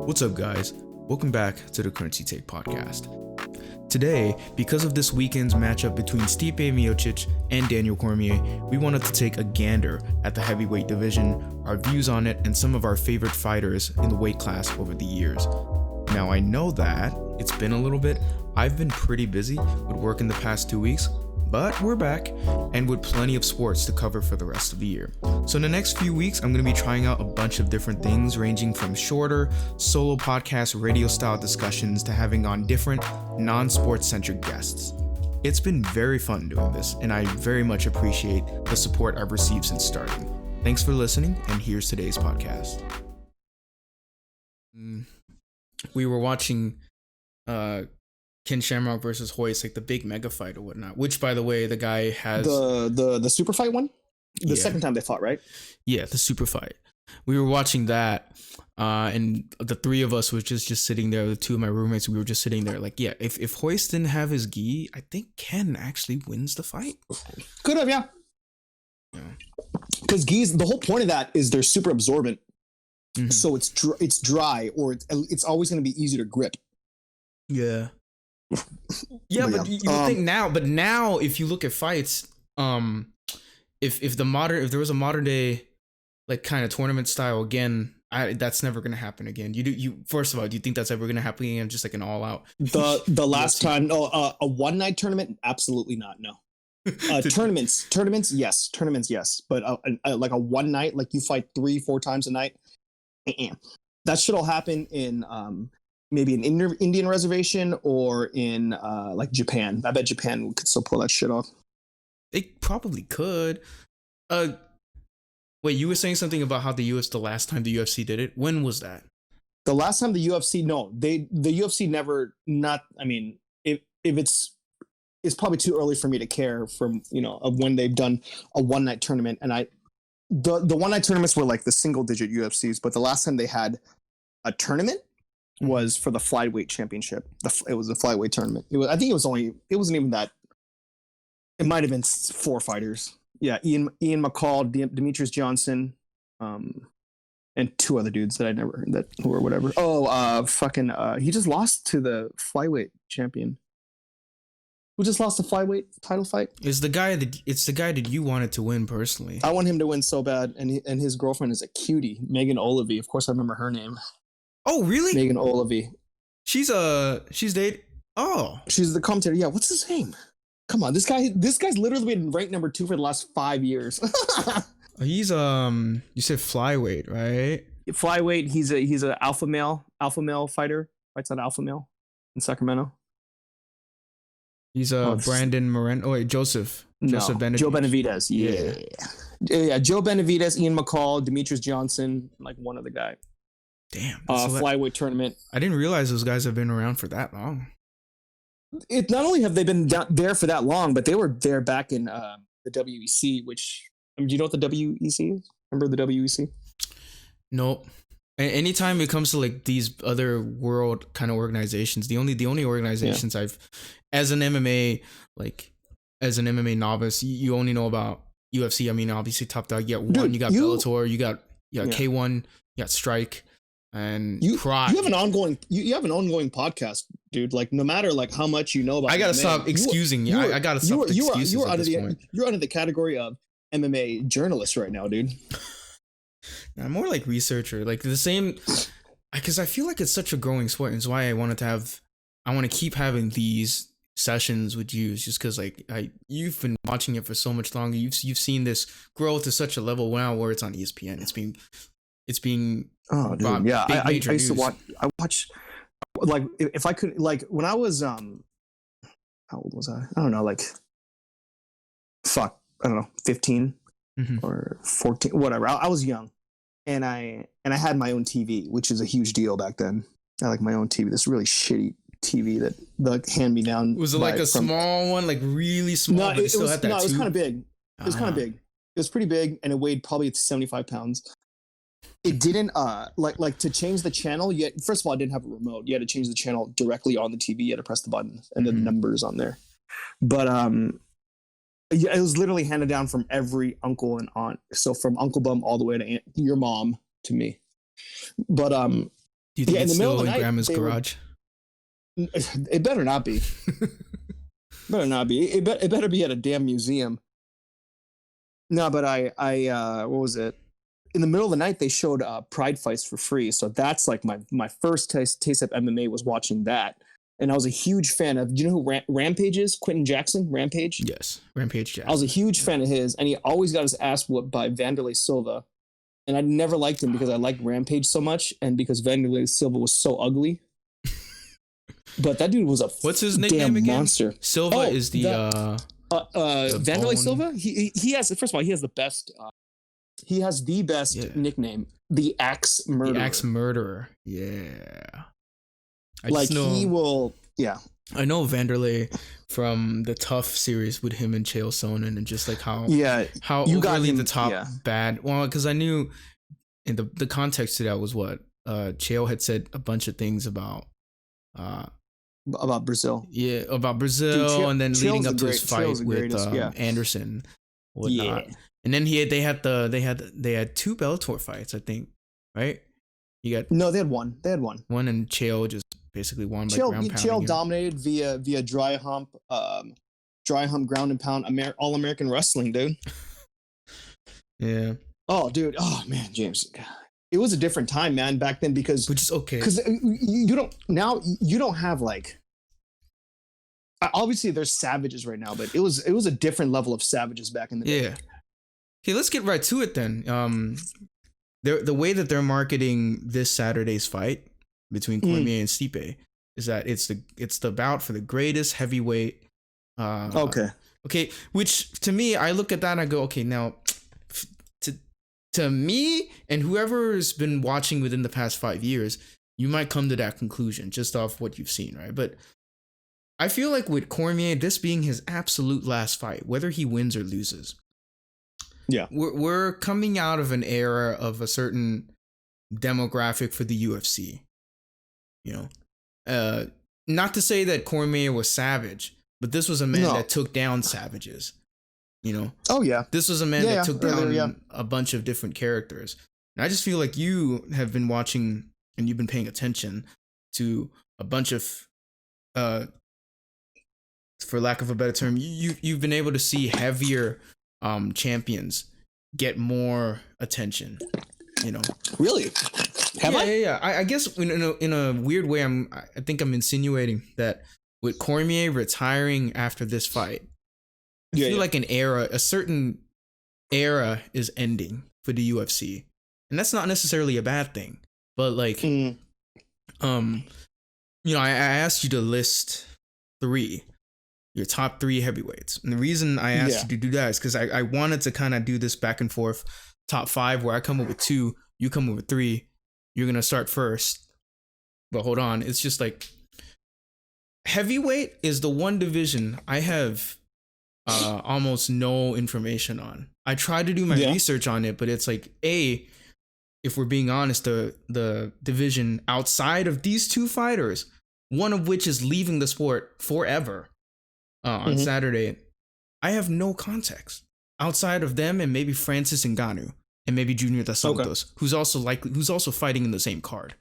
What's up, guys? Welcome back to the Currency Take podcast. Today, because of this weekend's matchup between Stipe Miocic and Daniel Cormier, we wanted to take a gander at the heavyweight division, our views on it, and some of our favorite fighters in the weight class over the years. Now, I know that it's been a little bit. I've been pretty busy with work in the past 2 weeks, but we're back and with plenty of sports to cover for the rest of the year. So in the next few weeks, I'm going to be trying out a bunch of different things, ranging from shorter, solo podcast, radio style discussions to having on different non-sports centric guests. It's been very fun doing this, and I very much appreciate the support I've received since starting. Thanks for listening, and here's today's podcast. We were watching Ken Shamrock versus Hoist, like the big mega fight or whatnot, which, by the way, the guy has the super fight one, the second time they fought, right? Yeah, the super fight. We were watching that, and the three of us was just sitting there. The two of my roommates, we were just sitting there, like, yeah. If Hoist didn't have his gi, I think Ken actually wins the fight. Could have, yeah. Because gis, the whole point of that is they're super absorbent, so it's dry, or it's always going to be easy to grip. Yeah. Yeah, but you think now, if you look at fights, if there was a modern day like kind of tournament style again, that's never gonna happen again. First of all, do you think that's ever gonna happen again? Just like an all out. The last time, a one night tournament, absolutely not. No. Tournaments, yes, but like a one night, like you fight 3-4 times a night, that shit'll happen in maybe an Indian reservation or in like Japan. I bet Japan could still pull that shit off. They probably could. Wait, you were saying something about how the last time the UFC did it? When was that? The last time the UFC, the UFC never, I mean, if it's probably too early for me to care from, of when they've done a one night tournament. And the one night tournaments were like the single digit UFCs, but the last time they had a tournament was for the flyweight championship. It was a flyweight tournament. I think it wasn't even that. It might have been 4 fighters. Yeah, Ian McCall, Demetrius Johnson, and 2 other dudes that I never heard or whatever. He just lost to the flyweight champion. Who just lost the flyweight title fight? It's the guy that you wanted to win personally. I want him to win so bad, and his girlfriend is a cutie, Megan Olivey. Of course, I remember her name. Oh, really? Megan Olivey. She's dating. Oh, she's the commentator. Yeah, what's his name? Come on, this guy's literally been ranked number 2 for the last 5 years. He's you said flyweight, right? Flyweight. He's a alpha male fighter. Fights on alpha male in Sacramento. He's Brandon Moreno. Oh wait, Joseph Benavidez. Joe Benavidez. Yeah. Joe Benavidez, Ian McCall, Demetrius Johnson, like one other guy. Damn. Flyweight tournament. I didn't realize those guys have been around for that long. It not only have they been there for that long, but they were there back in the WEC. Which, do you know what the WEC is? Remember the WEC? Nope. Anytime it comes to like these other world kind of organizations, the only organizations I've, as an MMA novice, you only know about UFC. I mean, obviously Top Dog. You got one. You got Bellator. You got K1. You got Strike. And Pride. You have an ongoing podcast, dude. Like no matter like how much you know about, I gotta stop excusing you. I gotta stop excuses. You're under the category of MMA journalist right now, dude. I'm more like researcher, like the same, because I feel like it's such a growing sport, and it's why I want to keep having these sessions with you, just because like you've been watching it for so much longer. You've seen this grow to such a level now where it's on ESPN. It's being oh dude, yeah. I used to watch. I watch like if I could, like when I was how old was I? I don't know, like I don't know, 15 or 14, whatever. I was young, and I had my own TV, which is a huge deal back then. I had like my own TV, this really shitty TV that the hand me down. Was it like a small one, like really small? No, it was kind of big. It was kind of big. It was pretty big, and it weighed probably 75 pounds. It didn't like to change the channel. Yet first of all, I didn't have a remote. You had to change the channel directly on the TV. You had to press the button and then the numbers on there. But it was literally handed down from every uncle and aunt. So from Uncle Bum all the way to your mom to me. But Do you think Yeah, in it's the middle still of the in night, grandma's they were. garage? It better not be. Better not be. It better be at a damn museum. No, but what was it? In the middle of the night, they showed Pride fights for free. So that's like my first taste of MMA was watching that. And I was a huge fan of, do you know who Rampage is? Quentin Jackson, Rampage? Yes, Rampage Jackson. I was a huge fan of his, and he always got his ass whooped by Vanderlei Silva. And I never liked him because I liked Rampage so much, and because Vanderlei Silva was so ugly. But that dude was a what's his nickname again? Monster. Silva is the Vanderlei bone. Silva. He has, first of all, he has the best. He has the best nickname, the Axe Murderer. The Axe Murderer. Yeah. He will. Yeah. I know Vanderlei from the Tough series with him and Chael Sonnen, and just like how you got overly him, the top bad. Well, because I knew in the context to that was what Chael had said a bunch of things about Brazil. Yeah, about Brazil. Dude, and then leading up to his fight with Anderson, whatnot. Yeah. And then they had two Bellator fights, I think, right? They had one. One, and Chael just basically won by ground pounding. Chael dominated via dry hump, ground and pound, all American wrestling, dude. Yeah. Oh, dude. Oh man, James. It was a different time, man, back then, because which is okay. Because you don't have like. Obviously, there's savages right now, but it was a different level of savages back in the day. Yeah. Okay, let's get right to it then. The way that they're marketing this Saturday's fight between Cormier and Stipe is that it's the bout for the greatest heavyweight. Okay, which to me, I look at that and I go, okay, now to me and whoever's been watching within the past 5 years, you might come to that conclusion just off what you've seen, right? But I feel like with Cormier, this being his absolute last fight, whether he wins or loses, yeah, we're coming out of an era of a certain demographic for the UFC. You know, not to say that Cormier was savage, but this was a man that took down savages. You know. Oh yeah. This was a man that took down a bunch of different characters. And I just feel like you have been watching and you've been paying attention to a bunch of, for lack of a better term, you've been able to see heavier champions get more attention. You know. Really? Have I? Yeah. I guess in a weird way, I think I'm insinuating that with Cormier retiring after this fight, I feel like a certain era is ending for the UFC, and that's not necessarily a bad thing. But like, you know, I asked you to list your top 3 heavyweights, and the reason I asked you to do that is because I wanted to kind of do this back and forth top 5 where I come up with 2, you come up with 3. You're gonna start first, but hold on, it's just like heavyweight is the one division I have almost no information on. I tried to do my research on it, but it's like, if we're being honest, the division outside of these 2 fighters, one of which is leaving the sport forever on Saturday, I have no context outside of them and maybe Francis Ngannou and maybe Junior Dos Santos, who's also fighting in the same card,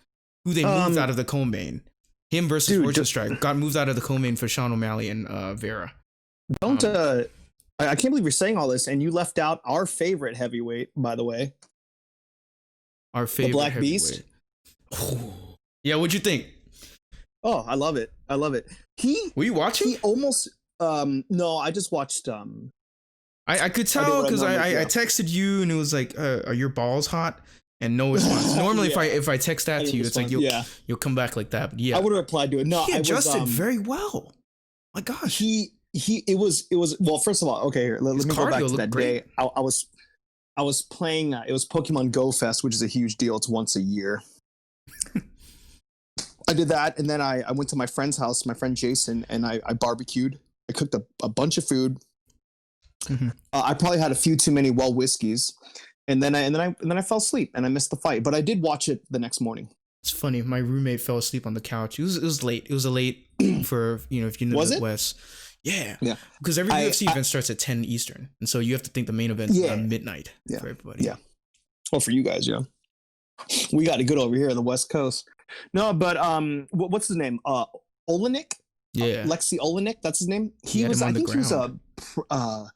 who they moved out of the co-main. Him versus Fortune Strike got moved out of the co-main for Sean O'Malley and Vera. Don't I can't believe you're saying all this, and you left out our favorite heavyweight, by the way. Our favorite, the Black Beast. Yeah, what'd you think? Oh, I love it. Were you watching? He almost no, I just watched I could tell because I texted you and it was like, are your balls hot? And no response. Normally, if I text that to you, it's like you'll come back like that. But I would have replied to it. No, he adjusted very well. My gosh, it was well. First of all, okay, here, let me go back to that day. I was playing. It was Pokemon Go Fest, which is a huge deal. It's once a year. I did that, and then I went to my friend's house, my friend Jason, and I barbecued. I cooked a bunch of food. I probably had a few too many whiskeys, and then I fell asleep and I missed the fight. But I did watch it the next morning. It's funny. My roommate fell asleep on the couch. It was late. It was a late for if you know the Midwest. Yeah. Because every UFC event starts at 10 Eastern, and so you have to think the main event is at midnight for everybody. Yeah. Well, for you guys, we got it good over here on the West Coast. No, but what's his name? Olenek, Yeah, Lexi Olenek. That's his name. he He had him was, I on the think, he was ground. a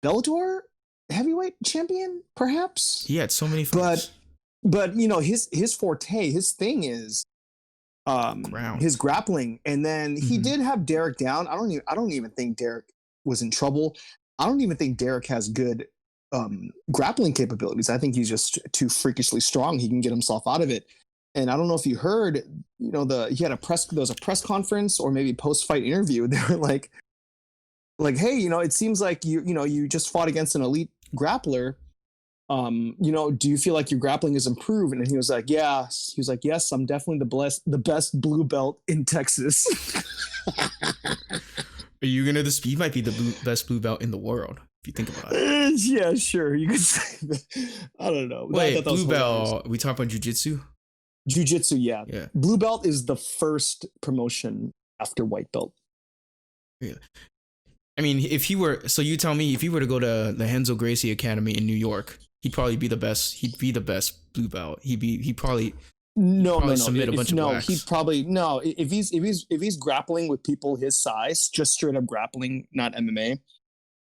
Bellator heavyweight champion, perhaps. He had so many But fights. you know, his forte, his thing is Ground. his grappling, and then he did have Derek down. I don't even think Derek was in trouble. I don't even think Derek has good grappling capabilities. I think he's just too freakishly strong. He can get himself out of it. And I don't know if you heard, you know, he had there was a press conference or maybe post fight interview. They were like, hey, you know, it seems like you just fought against an elite grappler. You know, do you feel like your grappling is improved? And he was like, yeah. He was like, yes, I'm definitely the best blue belt in Texas. Are you gonna dispute? He might be the best blue belt in the world if you think about it. Yeah, sure. You could say that. I don't know. Wait, blue belt. We talk about jujitsu. Jiu-jitsu, yeah. Yeah. Blue belt is the first promotion after white belt. Yeah. I mean, if he were, so you tell me, if he were to go to the Henzo Gracie Academy in New York, he'd probably be the best. He'd be the best blue belt. He'd probably submit a bunch of blacks. He'd probably no. If he's grappling with people his size, just straight up grappling, not MMA,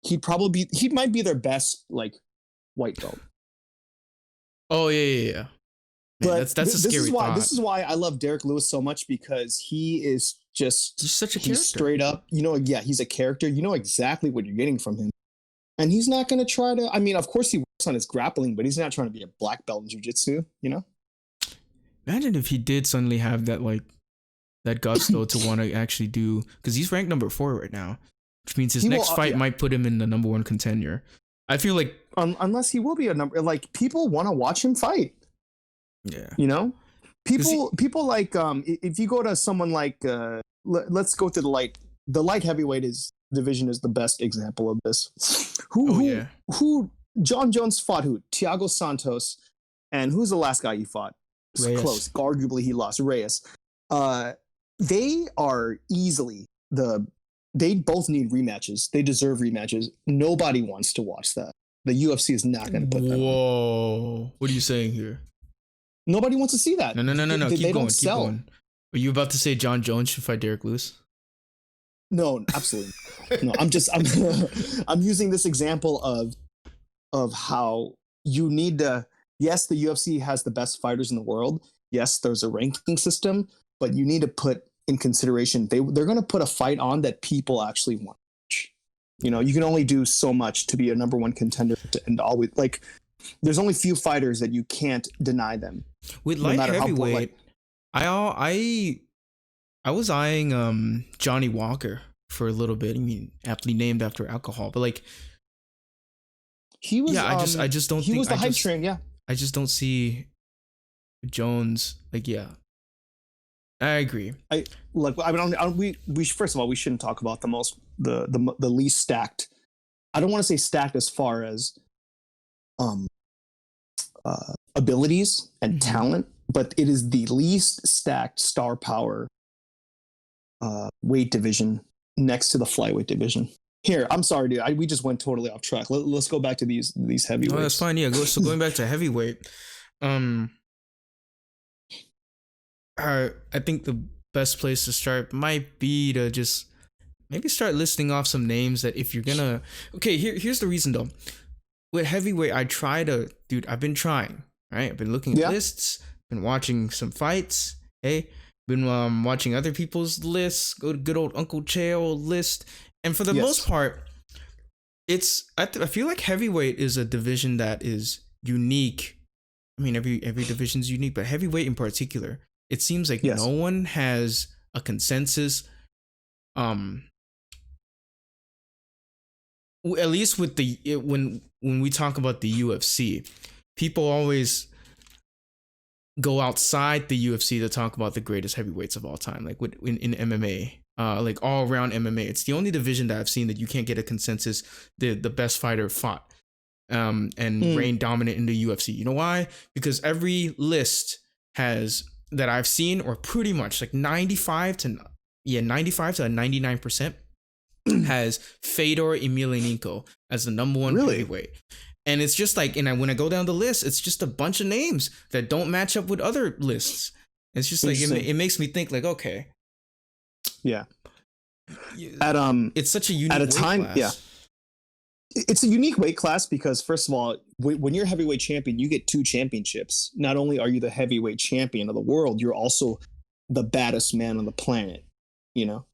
he might be their best like white belt. Oh yeah. Man, But that's a scary thought. This is why I love Derek Lewis so much, because he is just He's such a character. Straight up, you know, yeah, he's a character. You know exactly what you're getting from him. And he's not going to try to, I mean, of course he works on his grappling, but he's not trying to be a black belt in jiu-jitsu, you know? Imagine if he did suddenly have that guts though to want to actually do, because he's ranked number 4 right now, which means his next fight might put him in the number 1 contender. I feel like unless he will be a number, like people want to watch him fight. Yeah. You know, people like if you go to someone like let's go to the light heavyweight division is the best example of this. Who John Jones fought who? Thiago Santos, and who's the last guy he fought? Reyes. Close. Arguably he lost. Reyes. They are easily they both need rematches. They deserve rematches. Nobody wants to watch that. The UFC is not going to put that on. Whoa. What are you saying here? Nobody wants to see that. No. Keep going. Are you about to say John Jones should fight Derek Lewis? No, absolutely. No, I'm using this example of how you need to. Yes, the UFC has the best fighters in the world. Yes, there's a ranking system, but you need to put in consideration they're going to put a fight on that people actually want. You know, you can only do so much to be a number 1 contender, and always like. There's only few fighters that you can't deny them. With light heavyweight, I was eyeing Johnny Walker for a little bit. I mean, aptly named after alcohol, but like he was. Yeah, I just don't. He was the hype train. Yeah, I just don't see Jones. Like, yeah, I agree. We first of all, we shouldn't talk about the least stacked. I don't want to say stacked as far as abilities and talent, but it is the least stacked star power weight division next to the flyweight division. Here, I'm sorry, dude. We just went totally off track. Let's go back to these heavyweights. No, that's fine. Yeah, so going back to heavyweight, I think the best place to start might be to just maybe start listing off some names that if you're gonna. Okay, here's the reason though. With heavyweight, I've been trying, right? I've been looking at lists, been watching some fights, been watching other people's lists, go to good old Uncle Chael list. And for the most part, I feel like heavyweight is a division that is unique. I mean, every division is unique, but heavyweight in particular, it seems like no one has a consensus, at least with when we talk about the UFC, people always go outside the UFC to talk about the greatest heavyweights of all time, like in MMA, like all around MMA. It's the only division that I've seen that you can't get a consensus the best fighter fought and reign dominant in the UFC. You know why? Because every list has that I've seen, or pretty much like 95 to 99%. Has Fedor Emelianenko as the number 1 heavyweight. And it's just like, when I go down the list, it's just a bunch of names that don't match up with other lists. It's just like it makes me think like, okay, yeah. At it's such a unique at a weight time, class. yeah. It's a unique weight class because, first of all, when you're heavyweight champion, you get 2 championships. Not only are you the heavyweight champion of the world, you're also the baddest man on the planet. You know.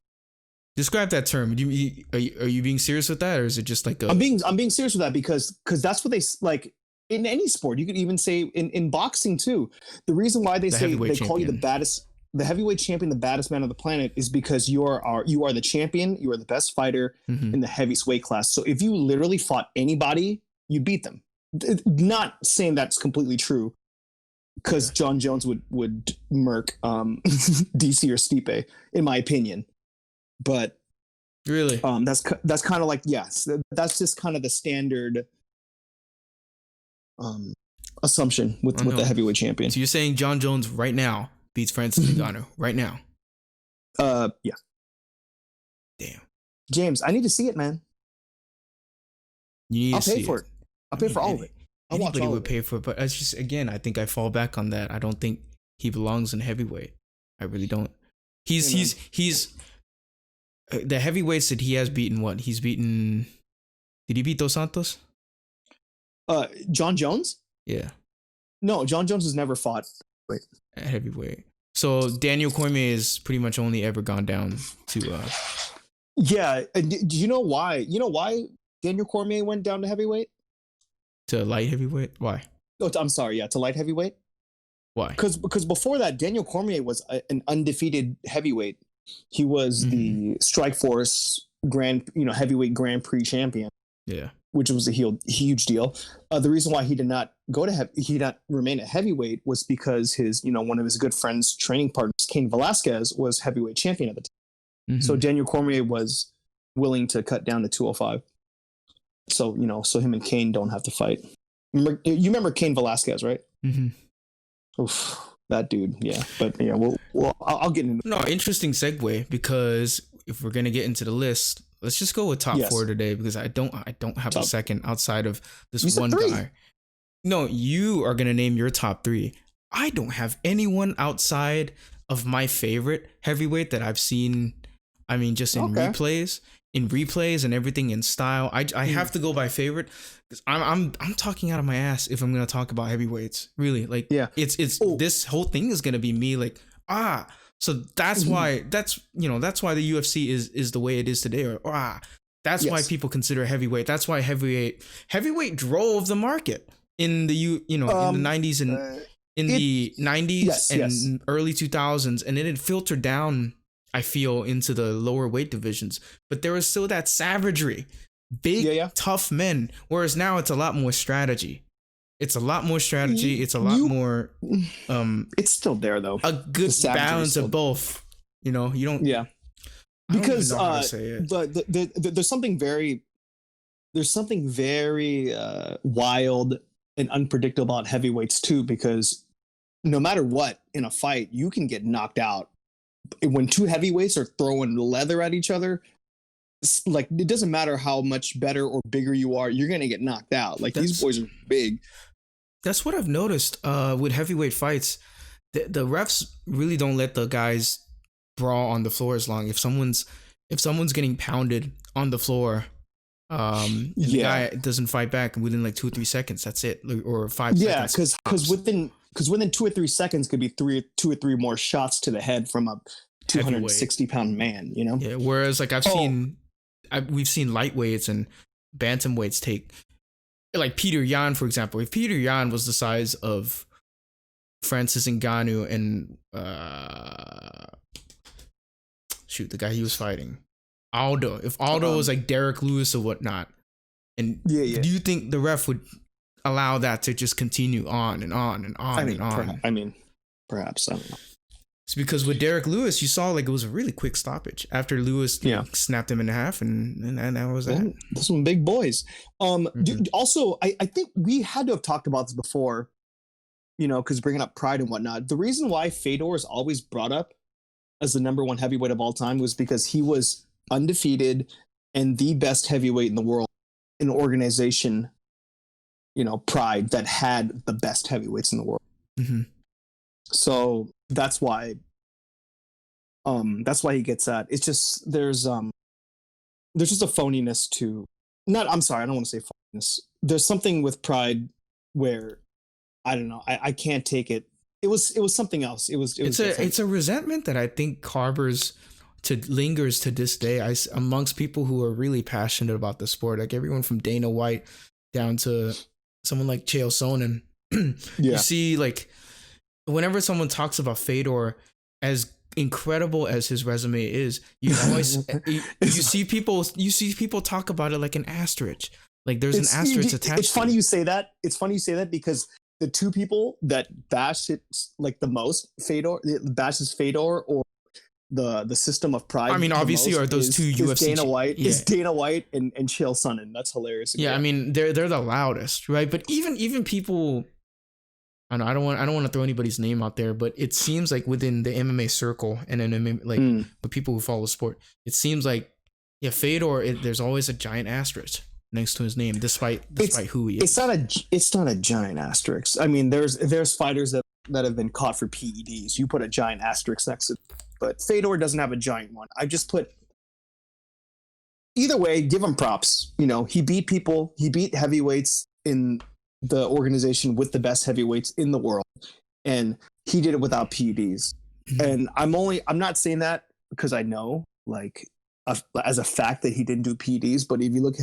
Describe that term. Are you being serious with that, or is it just like a? I'm being serious with that because that's what they like in any sport. You could even say in boxing too. The reason why they call you the baddest. The heavyweight champion, the baddest man on the planet, is because you are the champion. You are the best fighter in the heaviest weight class. So if you literally fought anybody, you beat them. Not saying that's completely true, because John Jones would murk DC or Stipe, in my opinion. But really, that's kind of like, yes, that's just kind of the standard assumption with the heavyweight champion. So you're saying John Jones right now beats Francis Ngannou right now? Yeah. Damn. James, I need to see it, man. I'll pay for it. I'll pay for all of it. Anybody would pay for it, but it's just, again, I think I fall back on that. I don't think he belongs in heavyweight. I really don't. He's the heavyweights that he has beaten. What he's beaten? Did he beat Dos Santos? John Jones? Yeah. No, John Jones has never fought. Wait. At heavyweight. So Daniel Cormier has pretty much only ever gone down to. Yeah. Do you know why? You know why Daniel Cormier went down to heavyweight? To light heavyweight? Why? Oh, I'm sorry. Yeah, to light heavyweight. Why? Because before that, Daniel Cormier was an undefeated heavyweight. He was the Strikeforce heavyweight Grand Prix champion. Yeah. Which was a huge deal. The reason why he did not remain a heavyweight was because one of his good friends, training partners, Cain Velasquez, was heavyweight champion at the time. So Daniel Cormier was willing to cut down to 205. So him and Cain don't have to fight. You remember Cain Velasquez, right? Oof, that dude, yeah. But yeah, I'll get into. No, interesting segue, because if we're gonna get into the list, let's just go with top 4 today, because I don't have a second outside of this one guy. No, you are gonna name your top 3. I don't have anyone outside of my favorite heavyweight that I've seen. I mean, just in replays and everything, in style. I have to go by favorite, because I'm talking out of my ass if I'm gonna talk about heavyweights. Really, like, it's this whole thing is gonna be me like, so that's why that's why the UFC is the way it is today, or that's why people consider heavyweight. That's why heavyweight drove the market in the in the 90s and the 90s and early 2000s, and then it filtered down, I feel, into the lower weight divisions. But there was still that savagery, big tough men, whereas now it's a lot more strategy. It's a lot more strategy. It's a lot more. It's still there though. A good balance of both. You don't. Yeah. Because there's something very wild and unpredictable about heavyweights too. Because no matter what in a fight, you can get knocked out. When 2 heavyweights are throwing leather at each other, like, it doesn't matter how much better or bigger you are, you're gonna get knocked out. Like, these boys are big. That's what I've noticed with heavyweight fights. The refs really don't let the guys brawl on the floor as long. If someone's getting pounded on the floor, and the guy doesn't fight back within like 2 or 3 seconds, that's it, or 5 seconds. Yeah, because within 2 or 3 seconds could be 2 or 3 more shots to the head from a 260-pound man. Yeah. Whereas, like, we've seen lightweights and bantamweights take, like, Peter Yan, for example. If Peter Yan was the size of Francis Ngannou and the guy he was fighting, Aldo. If Aldo was like Derek Lewis or whatnot, and do you think the ref would allow that to just continue on and on and on and on? Perhaps. I don't know. It's because with Derek Lewis, you saw like it was a really quick stoppage after Lewis snapped him in half, and that was that. Those some big boys. Also, I think we had to have talked about this before, because bringing up pride and whatnot. The reason why Fedor is always brought up as the number 1 heavyweight of all time was because he was undefeated and the best heavyweight in the world, in an organization, Pride, that had the best heavyweights in the world. So that's why he gets that. It's just there's just a phoniness to not I'm sorry, I don't want to say phoniness. There's something with Pride where I don't know, I can't take it. It was something else. It's a resentment that I think lingers to this day. Amongst people who are really passionate about the sport, like everyone from Dana White down to someone like Chael Sonnen. You see, like, whenever someone talks about Fedor, as incredible as his resume is, you always you see people talk about it like an asterisk. Like there's an asterisk attached. It's funny you say that. It's funny you say that because the two people that bash it like the most, bashes Fedor or the system of Pride. I mean, obviously, are those two UFC? Dana White is Dana White and Chael Sonnen. That's hilarious. Yeah, I mean, they're the loudest, right? But even people, I don't want to throw anybody's name out there, but it seems like within the MMA circle and then the people who follow sport, it seems like Fedor. There's always a giant asterisk next to his name, despite who he is. It's not a giant asterisk. I mean, there's fighters that have been caught for PEDs. You put a giant asterisk next to it. But Fedor doesn't have a giant one. I just put either way, give him props. You know, he beat people, he beat heavyweights in the organization with the best heavyweights in the world. And he did it without PEDs. And I'm not saying that because I know like as a fact that he didn't do PEDs, but if you look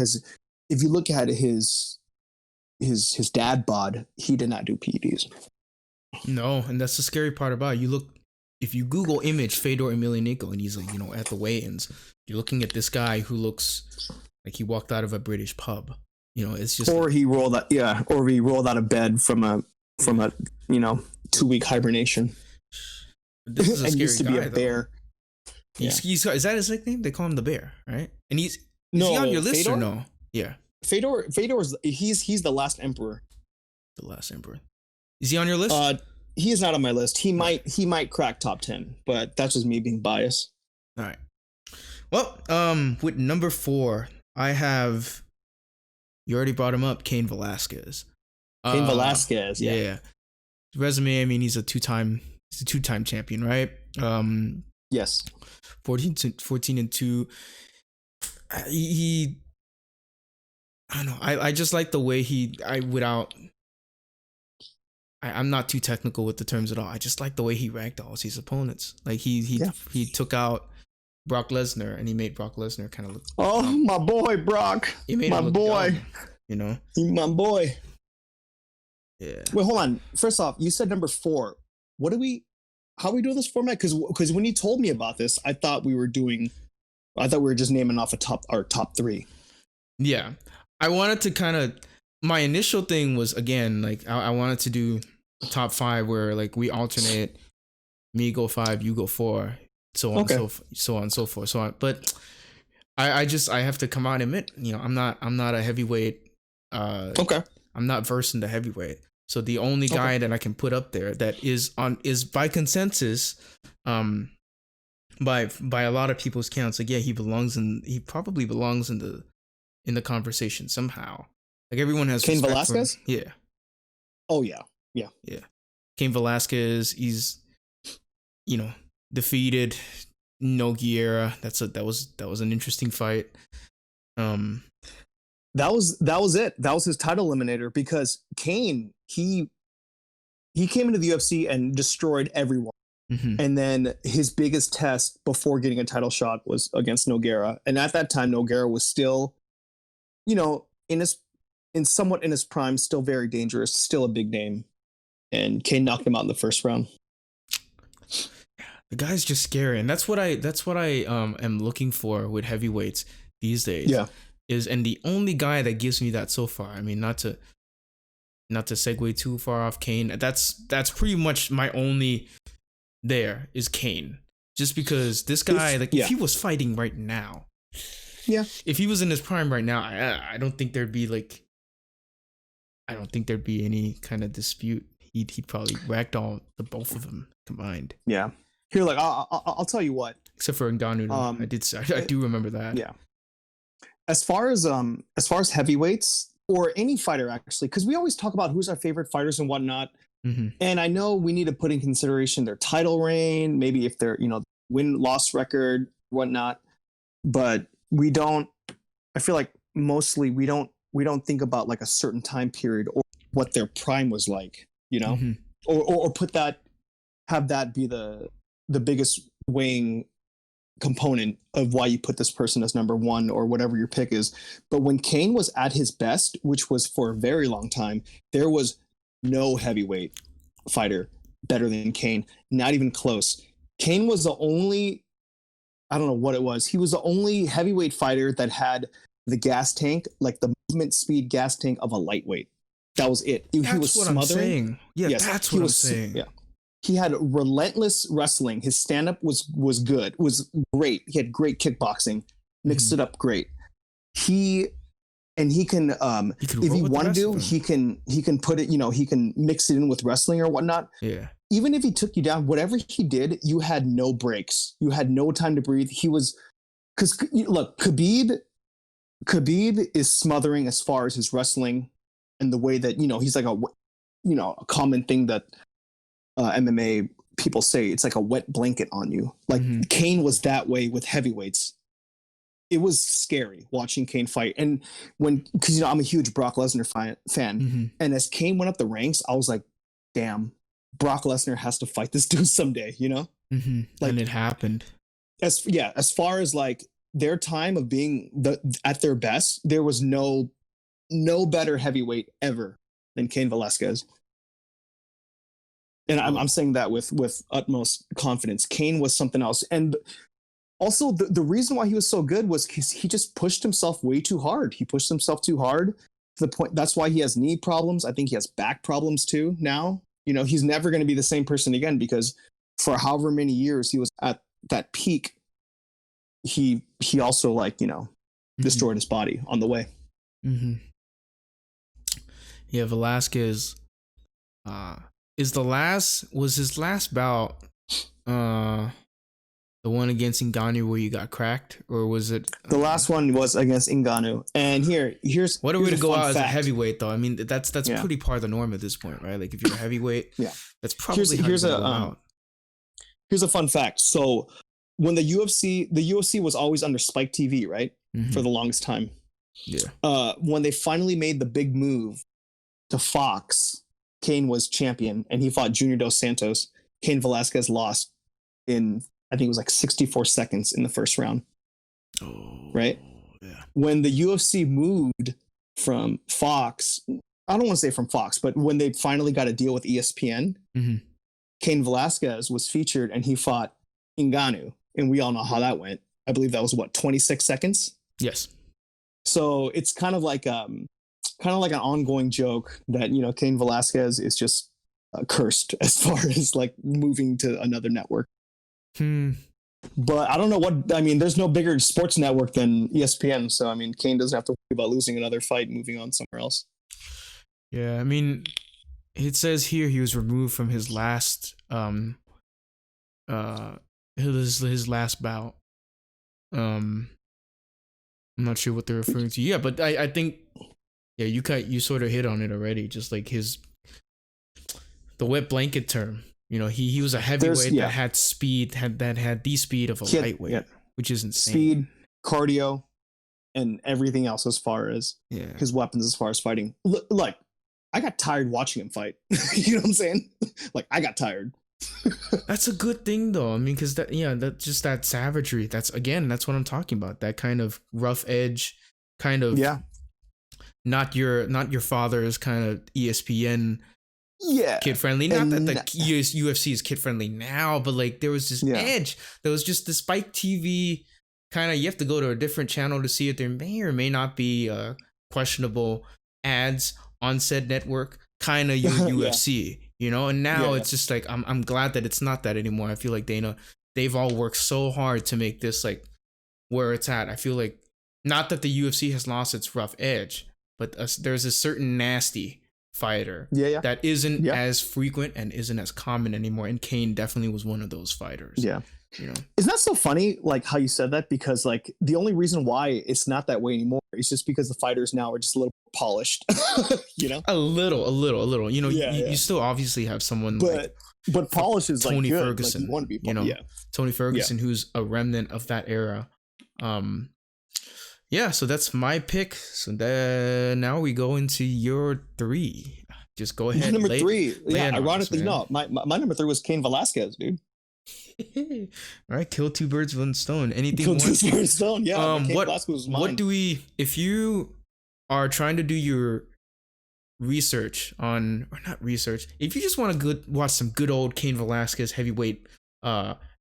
at his dad bod, he did not do PEDs. No, and that's the scary part about it. If you Google image Fedor Emelianenko and he's like, at the weigh-ins, you're looking at this guy who looks like he walked out of a British pub. It's just he rolled out of bed from a 2-week hibernation. This is a scary used to guy, be a bear. Is that his nickname? They call him the Bear, right? And is he on your list Fedor? Or no? Yeah. Fedor he's the last emperor. The last emperor. Is he on your list? He is not on my list. He might crack top 10, but that's just me being biased. All right. Well, with number 4, I have, you already brought him up, Cain Velasquez. Cain Velasquez, yeah. Resume, I mean, he's a two-time champion, right? Yes. 14-2. He I don't know. I just like the way I'm not too technical with the terms at all. I just like the way he ranked all his opponents. Like he took out Brock Lesnar and he made Brock Lesnar kind of look. Oh, my boy, Brock. He made my boy. Dumb, He's my boy. Yeah. Wait, hold on. First off, you said number 4. How are we doing this format? Because when you told me about this, I thought we were just naming off our top 3. Yeah. I wanted to kind of, my initial thing was, again, like I wanted to do a top 5 where like we alternate, me go 5, you go 4, so on, so on and so forth. But I have to come out and admit, I'm not a heavyweight. Okay. I'm not versed in the heavyweight. So the only guy that I can put up there that is by consensus, by a lot of people's counts, like he probably belongs in the conversation somehow. Like everyone has Cain Velasquez? Yeah. Oh yeah. Cain Velasquez, he's defeated Nogueira. That was an interesting fight. That was it. That was his title eliminator because Cain, he came into the UFC and destroyed everyone. Mm-hmm. And then his biggest test before getting a title shot was against Nogueira. And at that time, Nogueira was still, somewhat in his prime, still very dangerous, still a big name. And Cain knocked him out in the first round. The guy's just scary, and that's what I am looking for with heavyweights these days. Yeah, and the only guy that gives me that so far. I mean, not to segue too far off Cain. That's pretty much my only. There is Cain, just because this guy, if he was fighting right now, if he was in his prime right now, I don't think there'd be any kind of dispute. He'd probably ragdoll both of them combined. Yeah. Here, like I'll tell you what. Except for Ngannou, I do remember that. Yeah. As far as heavyweights or any fighter actually, because we always talk about who's our favorite fighters and whatnot. Mm-hmm. And I know we need to put in consideration their title reign, maybe if they're, win-loss record, whatnot. But we don't, I feel like mostly we don't think about like a certain time period or what their prime was like, Mm-hmm. or have that be the biggest weighing component of why you put this person as number one or whatever your pick is. But when Kane was at his best, which was for a very long time, there was no heavyweight fighter better than Kane, not even close. Kane was the only, I don't know what it was. He was the only heavyweight fighter that had the gas tank, like the movement speed gas tank of a lightweight. That was it. He was what smothering. I'm saying. Yeah, Yes, that's what I'm saying. Yeah. He had relentless wrestling. His stand-up was good, was great. He had great kickboxing, mixed it up great. He can if he wanted to, he can put it, he can mix it in with wrestling or whatnot. Yeah. Even if he took you down, whatever he did, you had no breaks. You had no time to breathe. He was, because look, Khabib is smothering as far as his wrestling and the way that, he's like a common thing that MMA people say, it's like a wet blanket on you. Like Kane was that way with heavyweights. It was scary watching Kane fight. And because I'm a huge Brock Lesnar fan, and as Kane went up the ranks, I was like, damn, Brock Lesnar has to fight this dude someday, Like, and it happened. As far as like their time of being at their best, there was no better heavyweight ever than Cain Velasquez. And I'm saying that with utmost confidence. Kane was something else. And also the reason why he was so good was because he just pushed himself way too hard. He pushed himself too hard to the point. That's why he has knee problems. I think he has back problems too now. He's never going to be the same person again, because for however many years he was at that peak, he also destroyed his body on the way. Yeah, Velasquez was his last bout the one against Ngannou where you got cracked, or was it the last one was against Ngannou? And here's what a way to go out as a heavyweight, though. I mean, that's Yeah. pretty par the norm at this point, right? Like if you're a heavyweight, Yeah. that's probably here's a fun fact. So when the UFC was always under Spike TV, right? For the longest time. Yeah. When they finally made the big move to Fox, Kane was champion and he fought Junior Dos Santos. Cain Velasquez lost in, I think it was like 64 seconds in the first round. Oh, right? Yeah. When the UFC moved from Fox, I don't want to say from Fox, but when they finally got a deal with ESPN, Cain Velasquez was featured and he fought Ngannou. And we all know how that went. I believe that was 26 seconds. Yes. So it's kind of like an ongoing joke that, Cain Velasquez is just cursed as far as like moving to another network. But I don't know there's no bigger sports network than ESPN. So, Cain doesn't have to worry about losing another fight, moving on somewhere else. Yeah. It says here he was removed from his last, his last bout. I'm not sure what they're referring to. Yeah, but I think, yeah, you sort of hit on it already. Just like the wet blanket term. He was a heavyweight that had speed, had the speed of a lightweight, which is insane. Speed, cardio, and everything else as far as his weapons, as far as fighting. Like, I got tired watching him fight. You know what I'm saying? Like, I got tired. That's a good thing, though. Because that's just that savagery. That's what I'm talking about. That kind of rough edge, kind of not your father's kind of ESPN. Kid friendly. Not that the UFC is kid friendly now, but like there was this edge. There was just the Spike TV kind of. You have to go to a different channel to see it. There may or may not be questionable ads on said network. Kind of UFC, And now it's just like I'm glad that it's not that anymore. I feel like they've all worked so hard to make this like where it's at. I feel like not that the UFC has lost its rough edge, but there's a certain nasty fighter that isn't as frequent and isn't as common anymore, and Kane definitely was one of those fighters. you know. Isn't that so funny, like how you said that? Because like the only reason why it's not that way anymore is just because the fighters now are just a little polished, you know? A little. You know, Yeah, you still obviously have someone but polish is Tony like good. Ferguson. Like, you want to be, you know, yeah. Tony Ferguson, who's a remnant of that era. Yeah, so that's my pick. So now we go into your 3. Just go ahead. Number 3. Yeah, ironically, no. My number 3 was Cain Velasquez, dude. All right, kill 2 birds with one stone. Anything Kill more? 2 birds with one stone. Yeah. What do we? If you are trying to do your research on, or not research, if you just want to watch some good old Cain Velasquez heavyweight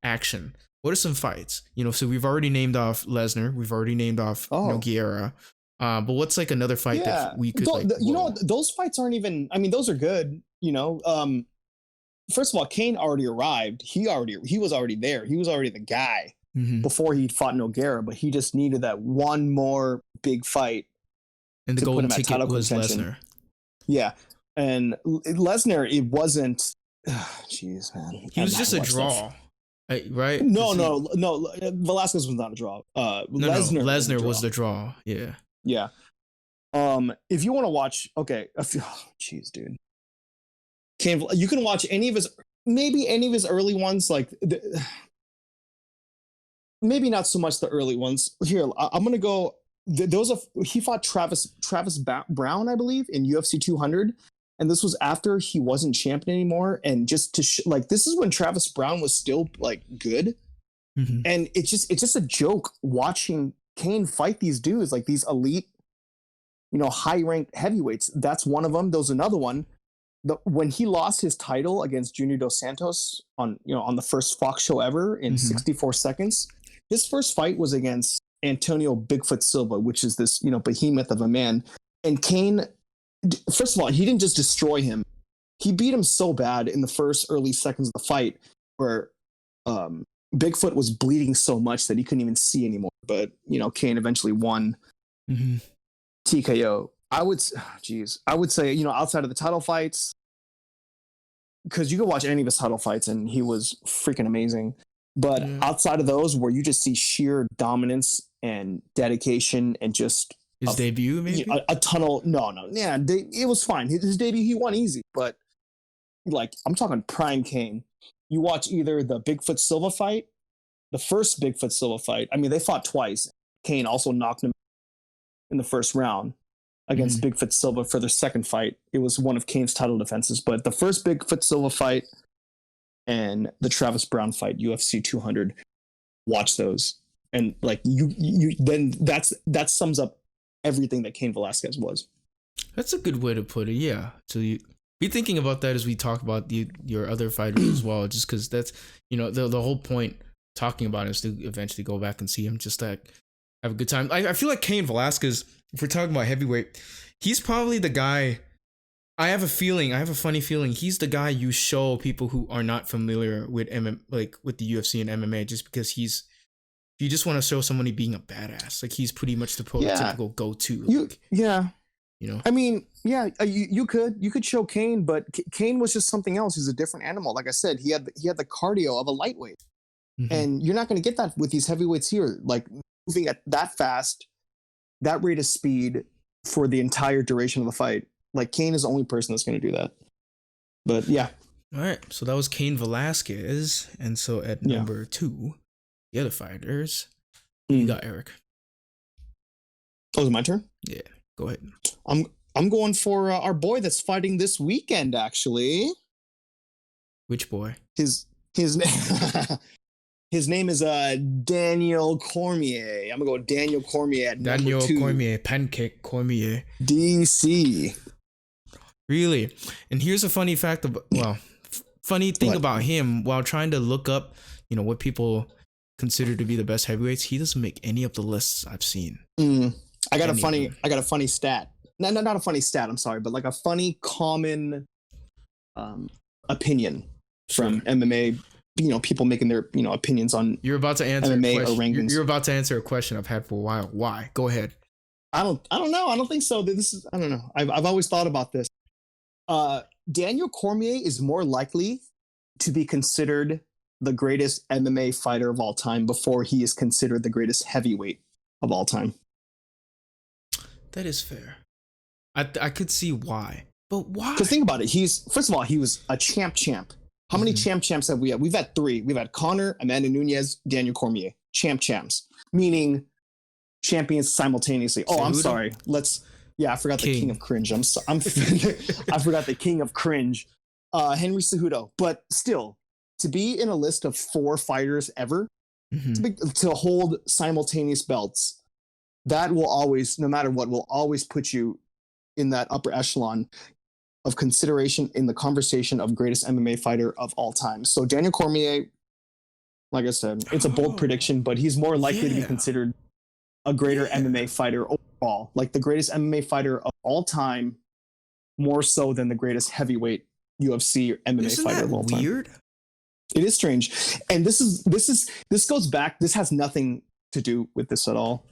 action, what are some fights? You know, so we've already named off Lesnar, we've already named off Nogueira, but what's like another fight that we could you know, those fights aren't even, I mean, those are good, you know. First of all, Cain already arrived. He was already there. He was already the guy before he fought Nogueira, but he just needed that one more big fight. And the golden ticket was Lesnar. Yeah. And Lesnar, it wasn't, jeez, man. He was just a draw. Right? No. Velasquez was not a draw. Lesnar was the draw. Yeah. Yeah. If you want to watch, jeez, dude. You can watch any of his early ones, like maybe not so much the early ones. Here, I'm gonna go. He fought Travis Brown, I believe, in UFC 200, and this was after he wasn't champion anymore. And just to this is when Travis Brown was still like good, and it's just a joke watching Cain fight these dudes, like these elite, you know, high ranked heavyweights. That's one of them. There's another one. When he lost his title against Junior Dos Santos on the first Fox show ever in 64 seconds, his first fight was against Antonio Bigfoot Silva, which is this, you know, behemoth of a man. And Cain, first of all, he didn't just destroy him. He beat him so bad in the first early seconds of the fight where Bigfoot was bleeding so much that he couldn't even see anymore. But, you know, Cain eventually won TKO. I would say, you know, outside of the title fights, because you could watch any of his title fights and he was freaking amazing. But outside of those, where you just see sheer dominance and dedication and just his debut, maybe a tunnel. It was fine. His debut, he won easy. But like, I'm talking prime Cain. You watch either the Bigfoot Silva fight, the first Bigfoot Silva fight. I mean, they fought twice. Cain also knocked him in the first round against Bigfoot Silva for their second fight. It was one of Cain's title defenses, but the first Bigfoot Silva fight and the Travis Brown fight, UFC 200, watch those. And like you then that sums up everything that Cain Velasquez was. That's a good way to put it. Yeah. So you be thinking about that as we talk about your other fighters as well, just because that's, you know, the whole point talking about it is to eventually go back and see him, just to have a good time. I feel like Cain Velasquez, if we're talking about heavyweight, he's probably the guy. I have a funny feeling he's the guy you show people who are not familiar with with the UFC and MMA, just because you just want to show somebody being a badass. Like, he's pretty much the prototypical go-to. You know. I mean, you could show Cain, but Cain was just something else. He's a different animal. Like I said, he had the cardio of a lightweight, and you're not going to get that with these heavyweights here. Like, moving at that fast, that rate of speed for the entire duration of the fight. Like, Cain is the only person that's going to do that. But yeah. All right. So that was Cain Velasquez. And so at number 2, the other fighters, you got Eric. Oh, is it my turn? Yeah. Go ahead. I'm going for our boy that's fighting this weekend, actually. Which boy? His name is Daniel Cormier. I'm going to go with Daniel Cormier at number 2. Daniel Cormier, Pancake Cormier. DC. Really? And here's a funny fact funny thing about him. While trying to look up, you know, what people consider to be the best heavyweights, he doesn't make any of the lists I've seen. I got a funny stat. No, not a funny stat. I'm sorry, but like a funny common opinion from MMA. You know, people making their, you know, opinions on. You're about to answer MMA or rankings. You're about to answer a question I've had for a while. Why? Go ahead. I don't know. I don't think so. I don't know. I've always thought about this. Daniel Cormier is more likely to be considered the greatest MMA fighter of all time before he is considered the greatest heavyweight of all time. That is fair. I could see why, but why? Because think about it. First of all, he was a champ. How many champs have we had? We've had 3. We've had Conor, Amanda Nunes, Daniel Cormier. Champs, meaning champions simultaneously. Oh, I'm sorry. I forgot the king of cringe. I forgot the king of cringe. Henry Cejudo. But still, to be in a list of 4 fighters ever, to hold simultaneous belts, that will always, no matter what, will always put you in that upper echelon of consideration in the conversation of greatest MMA fighter of all time. So Daniel Cormier, like I said, it's a bold prediction, but he's more likely to be considered a greater MMA fighter overall, like the greatest MMA fighter of all time, more so than the greatest heavyweight UFC or MMA fighter of all time. Weird. It is strange, and this goes back. This has nothing to do with this at all,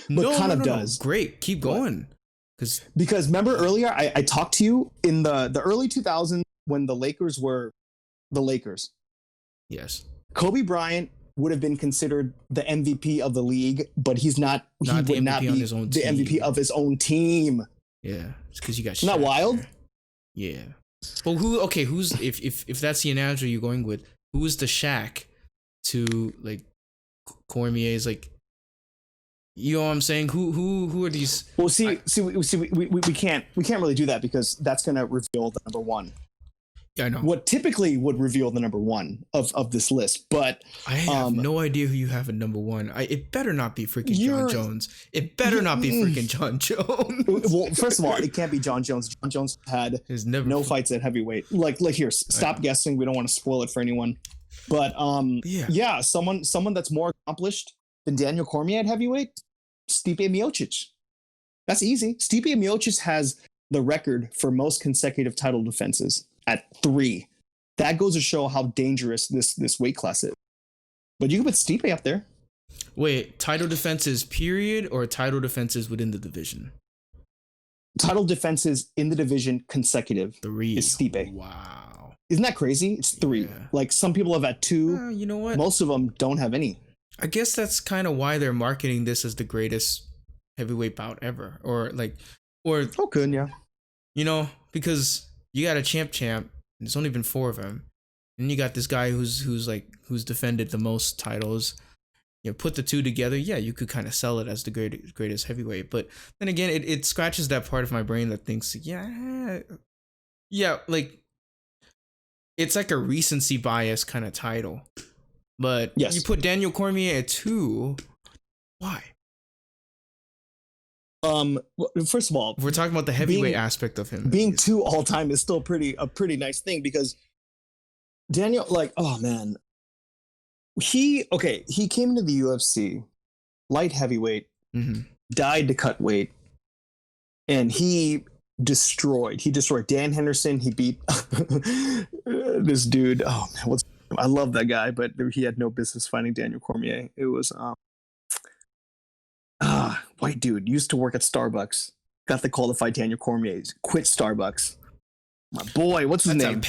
but kind of does. Great, keep going. Because remember earlier I talked to you in the early 2000s when the Lakers were the Lakers. Yes. Kobe Bryant would have been considered the MVP of the league, but he's not. He would not be the MVP of his own team. Yeah, it's because you got. Isn't that wild? Yeah. Well, who's if that's the analogy you're going with, who is the Shaq to like Cormier's like? You know what I'm saying? Who are these? Well, we can't really do that because that's gonna reveal the number one. Yeah, I know. What typically would reveal the number one of this list, but I have no idea who you have at number one. It better not be freaking John Jones. It better not be freaking John Jones. Well, first of all, it can't be John Jones. John Jones had no fights at heavyweight. Like here, stop guessing. We don't want to spoil it for anyone. But someone that's more accomplished than Daniel Cormier at heavyweight, Stipe Miocic. That's easy. Stipe Miocic has the record for most consecutive title defenses at 3. That goes to show how dangerous this weight class is. But you can put Stipe up there. Wait, title defenses period or title defenses within the division? Title defenses in the division consecutive 3 is Stipe. Wow. Isn't that crazy? It's 3. Yeah. Like some people have had 2. You know what? Most of them don't have any. I guess that's kind of why they're marketing this as the greatest heavyweight bout ever. Or good, yeah. You know, because you got a champ, and there's only been 4 of them. And you got this guy who's defended the most titles. You know, put the 2 together, yeah, you could kind of sell it as the greatest heavyweight. But then again, it scratches that part of my brain that thinks, yeah, like it's like a recency bias kind of title. But yes. You put Daniel Cormier at 2, why? First of all, if we're talking about the heavyweight aspect of him, being 2 all time is still a pretty nice thing because Daniel, like, oh man, he came into the UFC light heavyweight, died to cut weight, and he destroyed Dan Henderson. He beat this dude. Oh man, I love that guy, but he had no business fighting Daniel Cormier. It was white dude, used to work at Starbucks, got the call to fight Daniel Cormier, quit Starbucks. My boy, what's his name?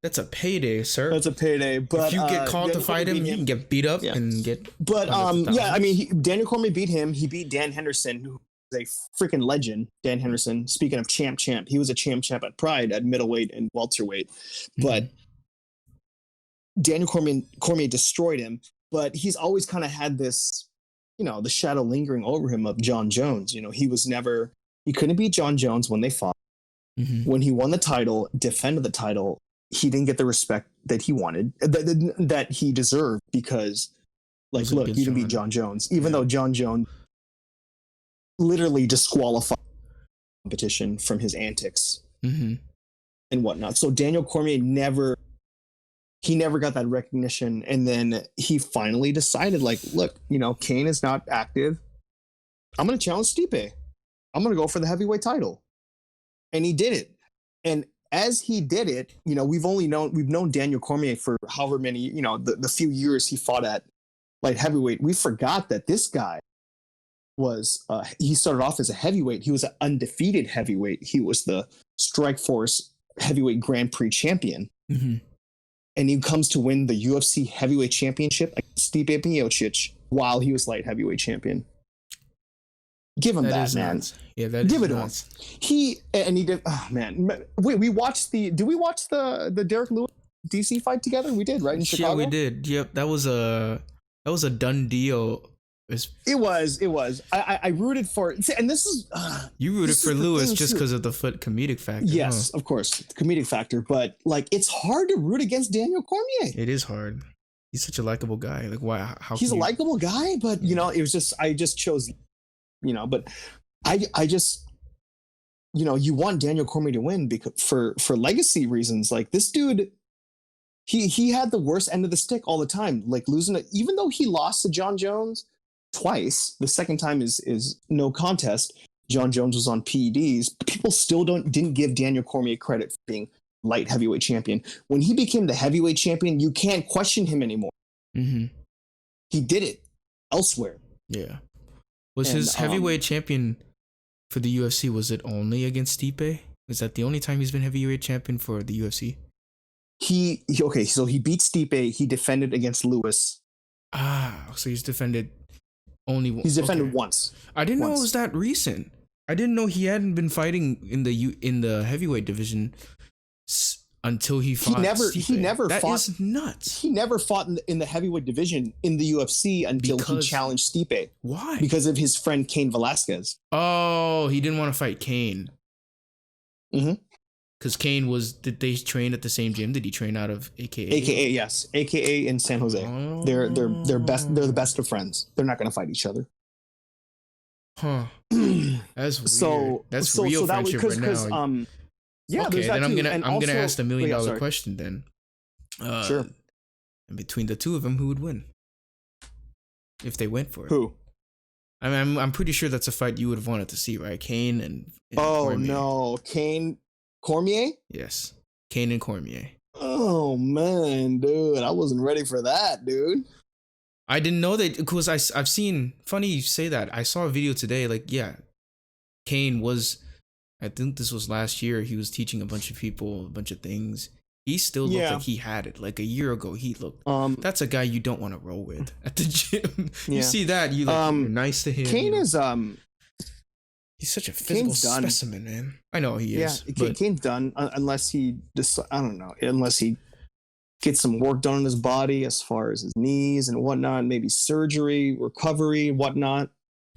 That's a payday, sir. That's a payday. But if you get called to fight him, you can get beat up and get. But I mean, Daniel Cormier beat him. He beat Dan Henderson, who is a freaking legend. Dan Henderson. Speaking of champ, he was a champ at Pride at middleweight and welterweight, but Daniel Cormier destroyed him. But he's always kind of had this, you know, the shadow lingering over him of John Jones. You know, he couldn't beat John Jones when they fought. When he won the title, defended the title, he didn't get the respect that he wanted, that he deserved, because, like, look, you didn't beat John Jones, even though John Jones literally disqualified the competition from his antics and whatnot. So Daniel Cormier never got that recognition, and then he finally decided, like, look, you know, Kane is not active. I'm going to challenge Stipe. I'm going to go for the heavyweight title. And he did it. And as he did it, you know, we've known Daniel Cormier for however many, you know, the few years he fought at light heavyweight. We forgot that this guy was, he started off as a heavyweight. He was an undefeated heavyweight. He was the Strikeforce heavyweight Grand Prix champion. and he comes to win the UFC heavyweight championship against Stipe Miocic while he was light heavyweight champion. Give him that, man. Nuts. Yeah, that Give is it to him. nuts. He did. Oh man, wait. We watched did we watch the Derek Lewis DC fight together? We did, right, in Chicago. Yeah, we did. Yep, that was a done deal. It was. I rooted for it, and this is you rooted for Lewis just because of the comedic factor. Yes, of course, the comedic factor. But like, it's hard to root against Daniel Cormier. It is hard. He's such a likable guy. Like, why? How? He's a likable guy, but you know, it was just I just chose, you know, but I just, you know, you want Daniel Cormier to win because for legacy reasons. Like, this dude, he had the worst end of the stick all the time. Like, losing it, even though he lost to John Jones twice. The second time is no contest. John Jones was on PEDs. People still didn't give Daniel Cormier credit for being light heavyweight champion. When he became the heavyweight champion, you can't question him anymore. Mm-hmm. He did it elsewhere. Yeah. Was his heavyweight champion for the UFC, was it only against Stipe? Is that the only time he's been heavyweight champion for the UFC? Okay, so he beat Stipe. He defended against Lewis. So he's defended only once. He's defended once. I didn't know it was that recent. I didn't know he hadn't been fighting in the heavyweight division until he fought. He never that fought. That is nuts. He never fought in the heavyweight division in the UFC until he challenged Stipe. Why? Because of his friend Cain Velasquez. Oh, he didn't want to fight Cain. Mm-hmm. Because Cain did they train at the same gym? Did he train out of AKA? AKA, yes. AKA in San Jose. Oh. They're the best of friends. They're not going to fight each other. Huh. That's weird. That's real friendship right now. Yeah, okay, then I'm gonna ask the $1 million question then. Sure. And between the two of them, who would win? If they went for it. Who? I mean, I'm pretty sure that's a fight you would have wanted to see, right? Cain and Cormier. No, Cain Cormier? Yes. Cain and Cormier. Oh man, dude. I wasn't ready for that, dude. I didn't know that because I've seen, funny you say that. I saw a video today, like, yeah, Cain was, I think this was last year, he was teaching a bunch of people a bunch of things. He still looked like he had it. Like a year ago, he looked. That's a guy you don't want to roll with at the gym. You see that, you're nice to him. Cain is he's such a physical specimen, man. I know he is. Yeah, Cain's done unless he just unless he gets some work done on his body as far as his knees and whatnot, maybe surgery, recovery, whatnot.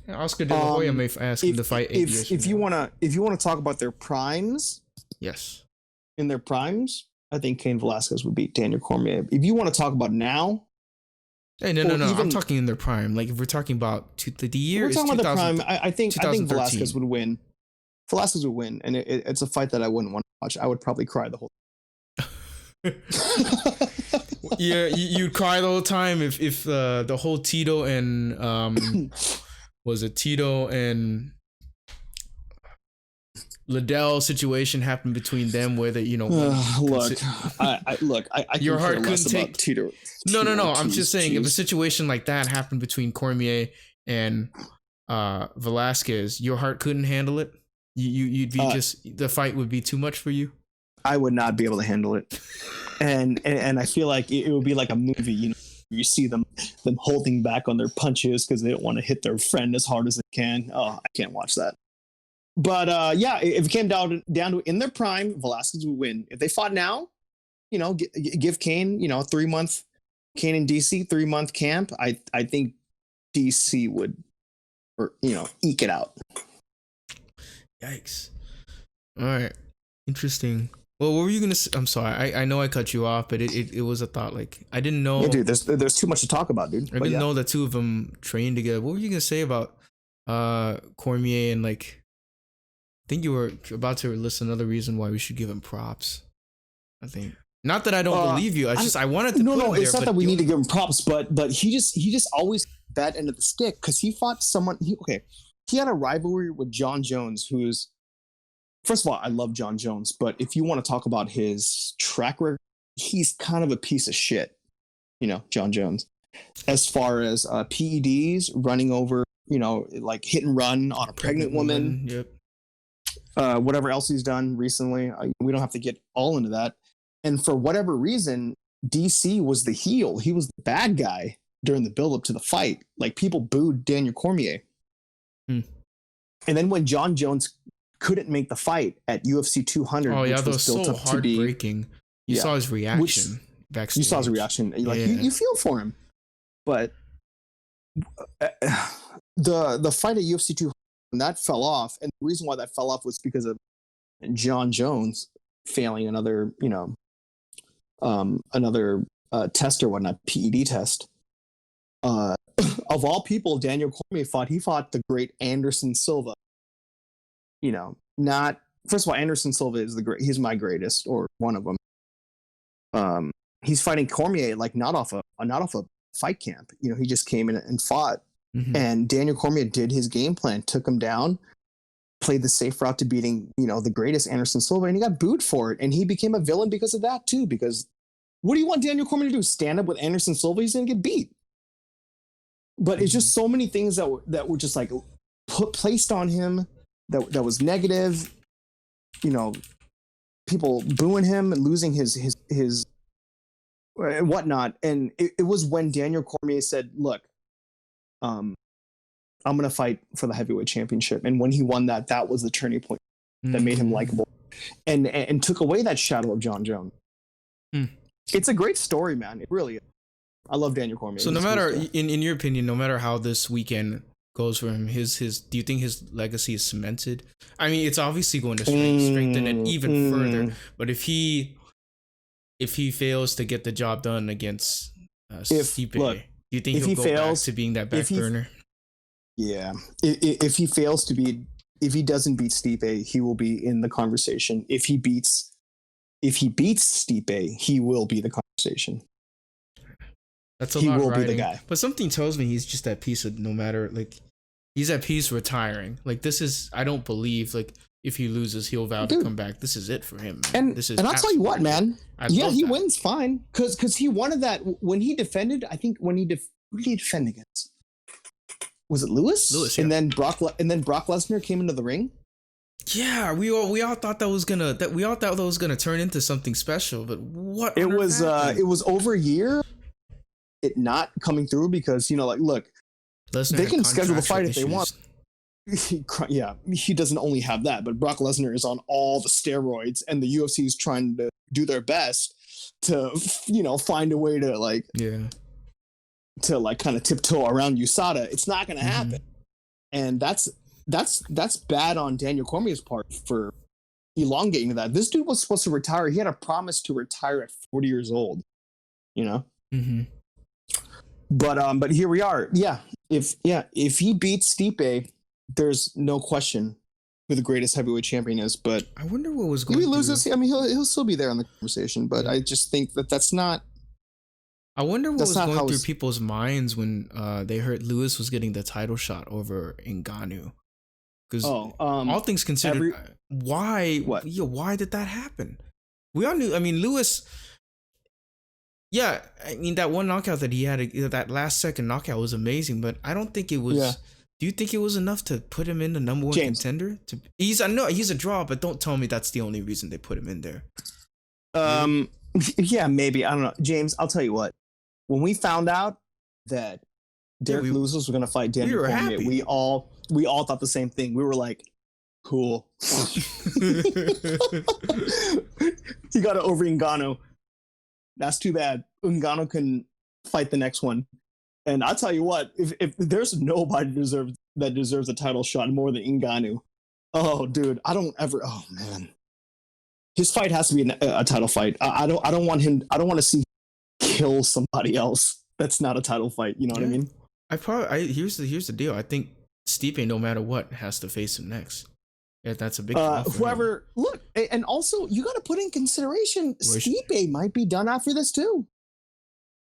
Oscar De La Hoya may ask him to fight 8 years. If you wanna talk about their primes, yes, in their primes, I think Cain Velasquez would beat Daniel Cormier. If you want to talk about now, hey, no, I'm talking in their prime. Like if we're talking about the year, we're talking about their prime. I think Velasquez would win. Velasquez would win, and it's a fight that I wouldn't want to watch. I would probably cry the whole time. Yeah, you'd cry the whole time if the whole Tito and was it Tito and Liddell situation happened between them, where they, I your heart couldn't take Tito. No. I'm just saying, if a situation like that happened between Cormier and Velasquez, your heart couldn't handle it. You'd be the fight would be too much for you. I would not be able to handle it, and I feel like it would be like a movie. You see them holding back on their punches because they don't want to hit their friend as hard as they can. Oh, I can't watch that. But if it came down to in their prime, Velasquez would win. If they fought now, give Cain, 3-month Cain in DC 3-month camp. I think DC would, eke it out. Yikes! All right, interesting. Well, what were you gonna say? I'm sorry. I know I cut you off, but it was a thought. Like I didn't know. Yeah, dude. There's too much to talk about, dude. I didn't know the two of them trained together. What were you gonna say about Cormier and like? I think you were about to list another reason why we should give him props. I think not that I don't believe you. I wanted to. No. It's not that we need to give him props, but he just always that end of the stick because he fought someone. He had a rivalry with John Jones, who's. First of all, I love John Jones, but if you want to talk about his track record, he's kind of a piece of shit, John Jones. As far as PEDs, running over, like hit and run on a pregnant woman. Yep. Whatever else he's done recently, we don't have to get all into that. And for whatever reason, DC was the heel. He was the bad guy during the build up to the fight. Like people booed Daniel Cormier. Hmm. And then when John Jones couldn't make the fight at UFC 200, Oh yeah, which that was was built so up to be, heartreaking. You saw his reaction backstage. you saw his reaction. Like you feel for him, but the fight at UFC 200 when that fell off, and the reason why that fell off was because of John Jones failing another, another test or whatnot, PED test. Of all people, Daniel Cormier fought the great Anderson Silva. Not first of all, Anderson Silva is he's my greatest or one of them. He's fighting Cormier like not off a fight camp. He just came in and fought. Mm-hmm. And Daniel Cormier did his game plan, took him down, played the safe route to beating, the greatest Anderson Silva, and he got booed for it. And he became a villain because of that too. Because what do you want Daniel Cormier to do? Stand up with Anderson Silva? He's going to get beat. But it's just so many things that were just like placed on him that was negative. People booing him and losing his and whatnot. And it was when Daniel Cormier said, "Look, I'm going to fight for the heavyweight championship." And when he won that was the turning point that made him likable and took away that shadow of John Jones. It's a great story, man. It really is. I love Daniel Cormier. So no matter, in your opinion, no matter how this weekend goes for him, do you think his legacy is cemented? I mean, it's obviously going to strengthen it even further. But if he fails to get the job done against Stipe, do you think he'll go back to being that back burner? Yeah. If he doesn't beat Stipe, he will be in the conversation. If he beats Stipe, he will be the conversation. That's a lot. He will be the guy. But something tells me he's just at peace with no matter, like, he's at peace retiring. Like, this is, I don't believe, like, if he loses, he'll vow to come back. This is it for him. And I'll tell you what, man. He wins fine. Because he wanted that when he defended, I think who did he defend against? Was it Lewis? Lewis, yeah. And then Brock Lesnar came into the ring. Yeah, we all thought that was gonna turn into something special, but what? It was over a year. It not coming through because look, Lesnar, they can schedule the fight if they want. He doesn't only have that, but Brock Lesnar is on all the steroids, and the UFC is trying to do their best to find a way to kind of tiptoe around USADA. It's not going to happen, and that's bad on Daniel Cormier's part for elongating that. This dude was supposed to retire. He had a promise to retire at 40 years old. But here we are. Yeah. If he beats Stipe, there's no question who the greatest heavyweight champion is. But I wonder what was going. If he loses, I mean, he'll still be there in the conversation. But I just think that's not. I wonder what was going through people's minds when they heard Lewis was getting the title shot over Ngannou. Because all things considered, why? What? Why did that happen? We all knew. I mean, Lewis. Yeah, I mean, that one knockout that he had, that last second knockout was amazing, but I don't think it was. Yeah. Do you think it was enough to put him in the number one contender? He's a draw, but don't tell me that's the only reason they put him in there. Yeah, maybe. I don't know. James, I'll tell you what. When we found out that Derek Lewis was going to fight Daniel Cormier, we all thought the same thing. We were like, cool. He got it over Ngannou. That's too bad. Ngannou can fight the next one. And I'll tell you what, if there's nobody that deserves a title shot more than Ngannou. Oh, dude, oh man. His fight has to be a title fight. I don't want to see him kill somebody else. That's not a title fight. You know what I mean? Here's the deal. I think Stipe, no matter what, has to face him next. Yeah, that's a big whoever him. Look, and also you got to put in consideration Stipe might be done after this too.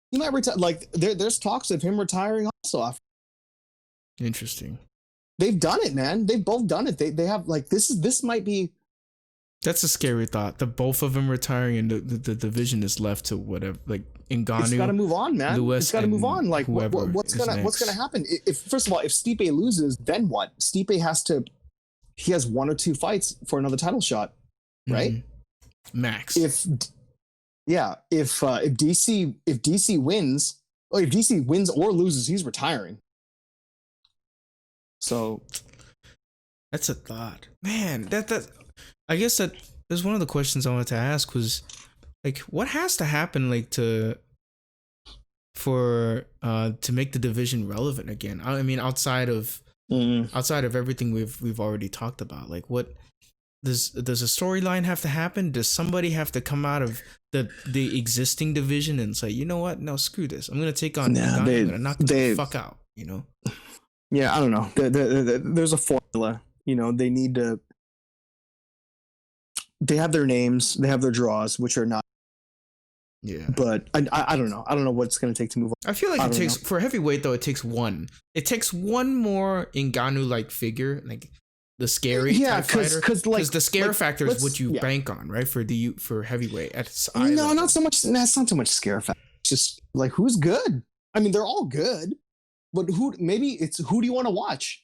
He might retire. Like there's talks of him retiring also after. Interesting. They've done it, man. They've both done it. They have like this might be. That's a scary thought. The both of them retiring and the division is left to whatever. Like Ngannou. It's got to move on, man. Lewis, it's got to move on. Like what's gonna happen? If first of all, if Stipe loses, then what? Stipe he has one or two fights for another title shot, right? Max. Yeah, if DC wins, or if DC wins or loses, he's retiring. So That's a thought, man. That I guess that is one of the questions I wanted to ask was like, what has to happen like to make the division relevant again? I mean, outside of everything we've already talked about, like what does a storyline have to happen? Does somebody have to come out of the existing division and say, you know what, no, screw this, I'm gonna take on I'm gonna knock the fuck out, you know? Yeah, I don't know. There's a formula. You know, they need to. They have their names. They have their draws, which are not. Yeah. But I don't know. I don't know what it's going to take to move on. I feel like it takes for heavyweight though. It takes one. It takes one more Ngannou like figure, like the scary type fighter. Because the scare factor is what you bank on, right? For heavyweight. Not so much. That's not so much scare factor. It's just like who's good. I mean, they're all good. But who do you want to watch?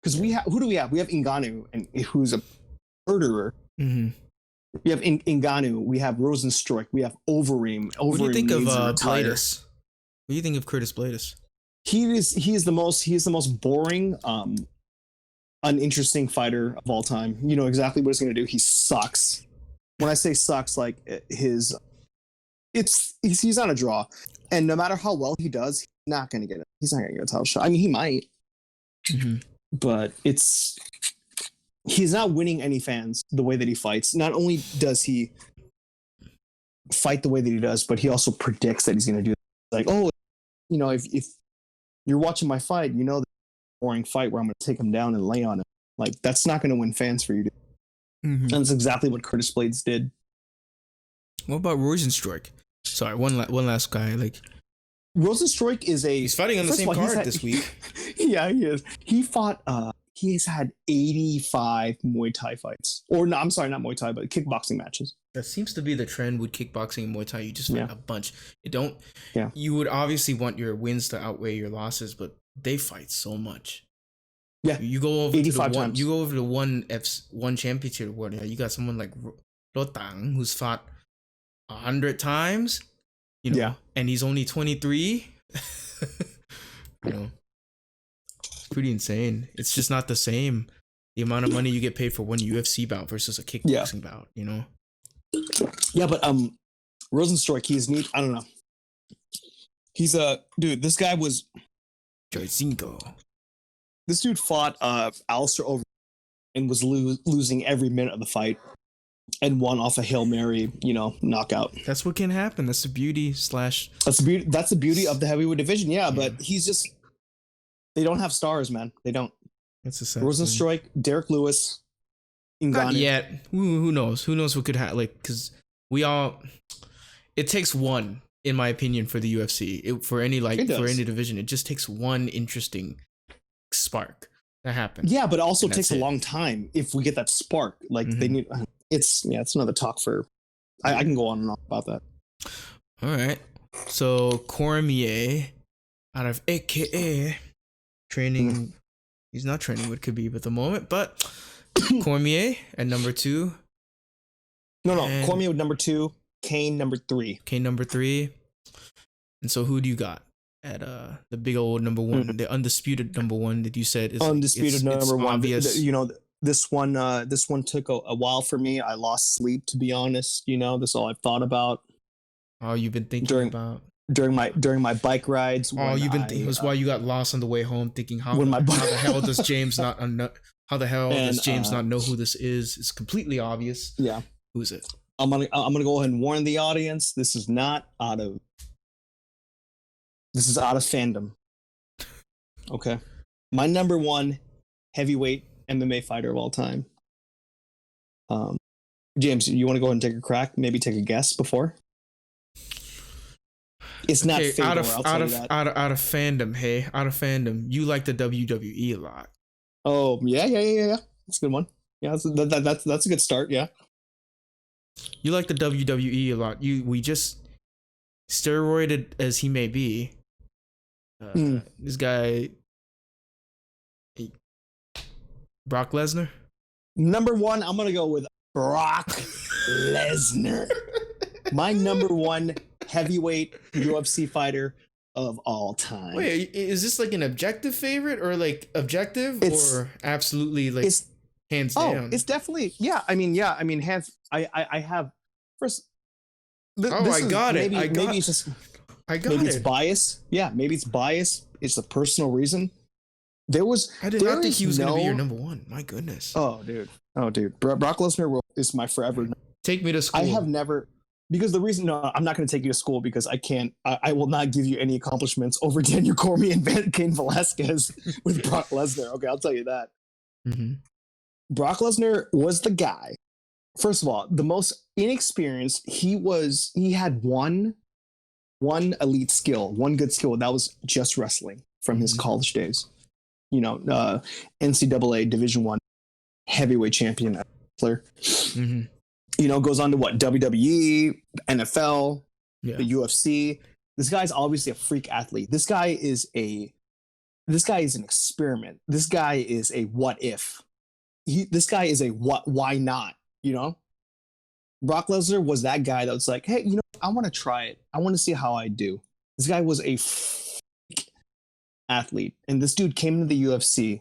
Because who do we have? We have Ngannou, and who's a murderer. Mm-hmm. We have Ngannou. We have Rosenstruik. We have Overeem. What do you think of Bladis? What do you think of Curtis Bladis? He is the most boring, uninteresting fighter of all time. You know exactly what he's going to do. He sucks. When I say sucks, like he's on a draw, and no matter how well he does, he's not going to get it. He's not going to get a title shot. I mean, he might, but he's not winning any fans the way that he fights. Not only does he fight the way that he does, but he also predicts that he's going to do like, oh, you know, if you're watching my fight, you know, the boring fight where I'm going to take him down and lay on him. Like that's not going to win fans for you. And that's exactly what Curtis Blaydes did. What about Rosenstruik? Sorry, one last guy. Like Rosenstruik he's fighting on the same card this week. Yeah, he is. He fought. He has had 85 Muay Thai fights, or no, I'm sorry, not Muay Thai, but kickboxing matches. That seems to be the trend with kickboxing and Muay Thai. You just fight a bunch. Yeah. You would obviously want your wins to outweigh your losses, but they fight so much. Yeah. You go over 85 times. You go over to one championship award. You got someone like Rotang who's fought 100 times. You know, and he's only 23. You know, it's pretty insane. It's just not the same. The amount of money you get paid for one UFC bout versus a kickboxing bout. You know. Yeah, but Rosenstruik, he's neat. I don't know. He's dude. This guy was Jorzinho. This dude fought Alistair over and was losing every minute of the fight, and won off a Hail Mary, you know, knockout. That's what can happen. That's the beauty / That's the beauty of the heavyweight division. Yeah, but he's just they don't have stars, man. They don't. It's a sad Rosenstruik, Derek Lewis, Ngannou. Not yet. Who knows? Who knows what could happen? Like, because it takes one, in my opinion, for the UFC. For any division, it just takes one interesting spark that happens. Yeah, but it also takes a long time if we get that spark. Like they need. It's another talk for. I can go on and on about that. All right. So Cormier, out of AKA training, he's not training with Khabib at the moment, but Cormier at number 2. No, Cormier with number 2, Kane number 3. And so who do you got at the big old number 1, the undisputed number 1 that you said is undisputed number 1? Obvious. You know, this one took a while for me. I lost sleep, to be honest. You know, this is all I've thought about. Oh, you've been thinking about during my bike rides. Oh, you've been thinking. That's why you got lost on the way home, thinking how the hell does James not know who this is? It's completely obvious. Yeah, who's it? I'm gonna go ahead and warn the audience. This is out of fandom. Okay, my number 1 heavyweight MMA fighter of all time. James, you want to go ahead and take a crack? Maybe take a guess before. It's not Fedor, out of fandom. Hey, out of fandom, you like the WWE a lot. Oh yeah. That's a good one. Yeah, that's a good start. Yeah. You like the WWE a lot. We just steroided as he may be. This guy, Brock Lesnar. Number 1, I'm gonna go with Brock Lesnar. My number one heavyweight UFC fighter of all time. Wait, is this like an objective favorite or like objective or absolutely like it's hands down? It's definitely I mean hands. I have first. I got it. Maybe it's just maybe it's bias. Yeah, maybe it's bias. It's a personal reason. I did not think he was going to be your number one. My goodness. Oh, dude. Brock Lesnar is my forever. Take me to school. I have never, because the reason, no, I'm not going to take you to school because I can't, I will not give you any accomplishments over Daniel Cormier and Cain Velasquez with Brock Lesnar. Okay, I'll tell you that. Mm-hmm. Brock Lesnar was the guy. First of all, the most inexperienced. He had one elite skill, one good skill. That was just wrestling from his college days. You know, NCAA Division I heavyweight champion wrestler. Mm-hmm. You know, goes on to what? WWE, NFL, the UFC. This guy's obviously a freak athlete. This guy is an experiment. This guy is a what if. This guy is a why not, you know? Brock Lesnar was that guy that was like, hey, you know, I want to try it. I want to see how I do. This guy was a freak athlete. And this dude came into the UFC,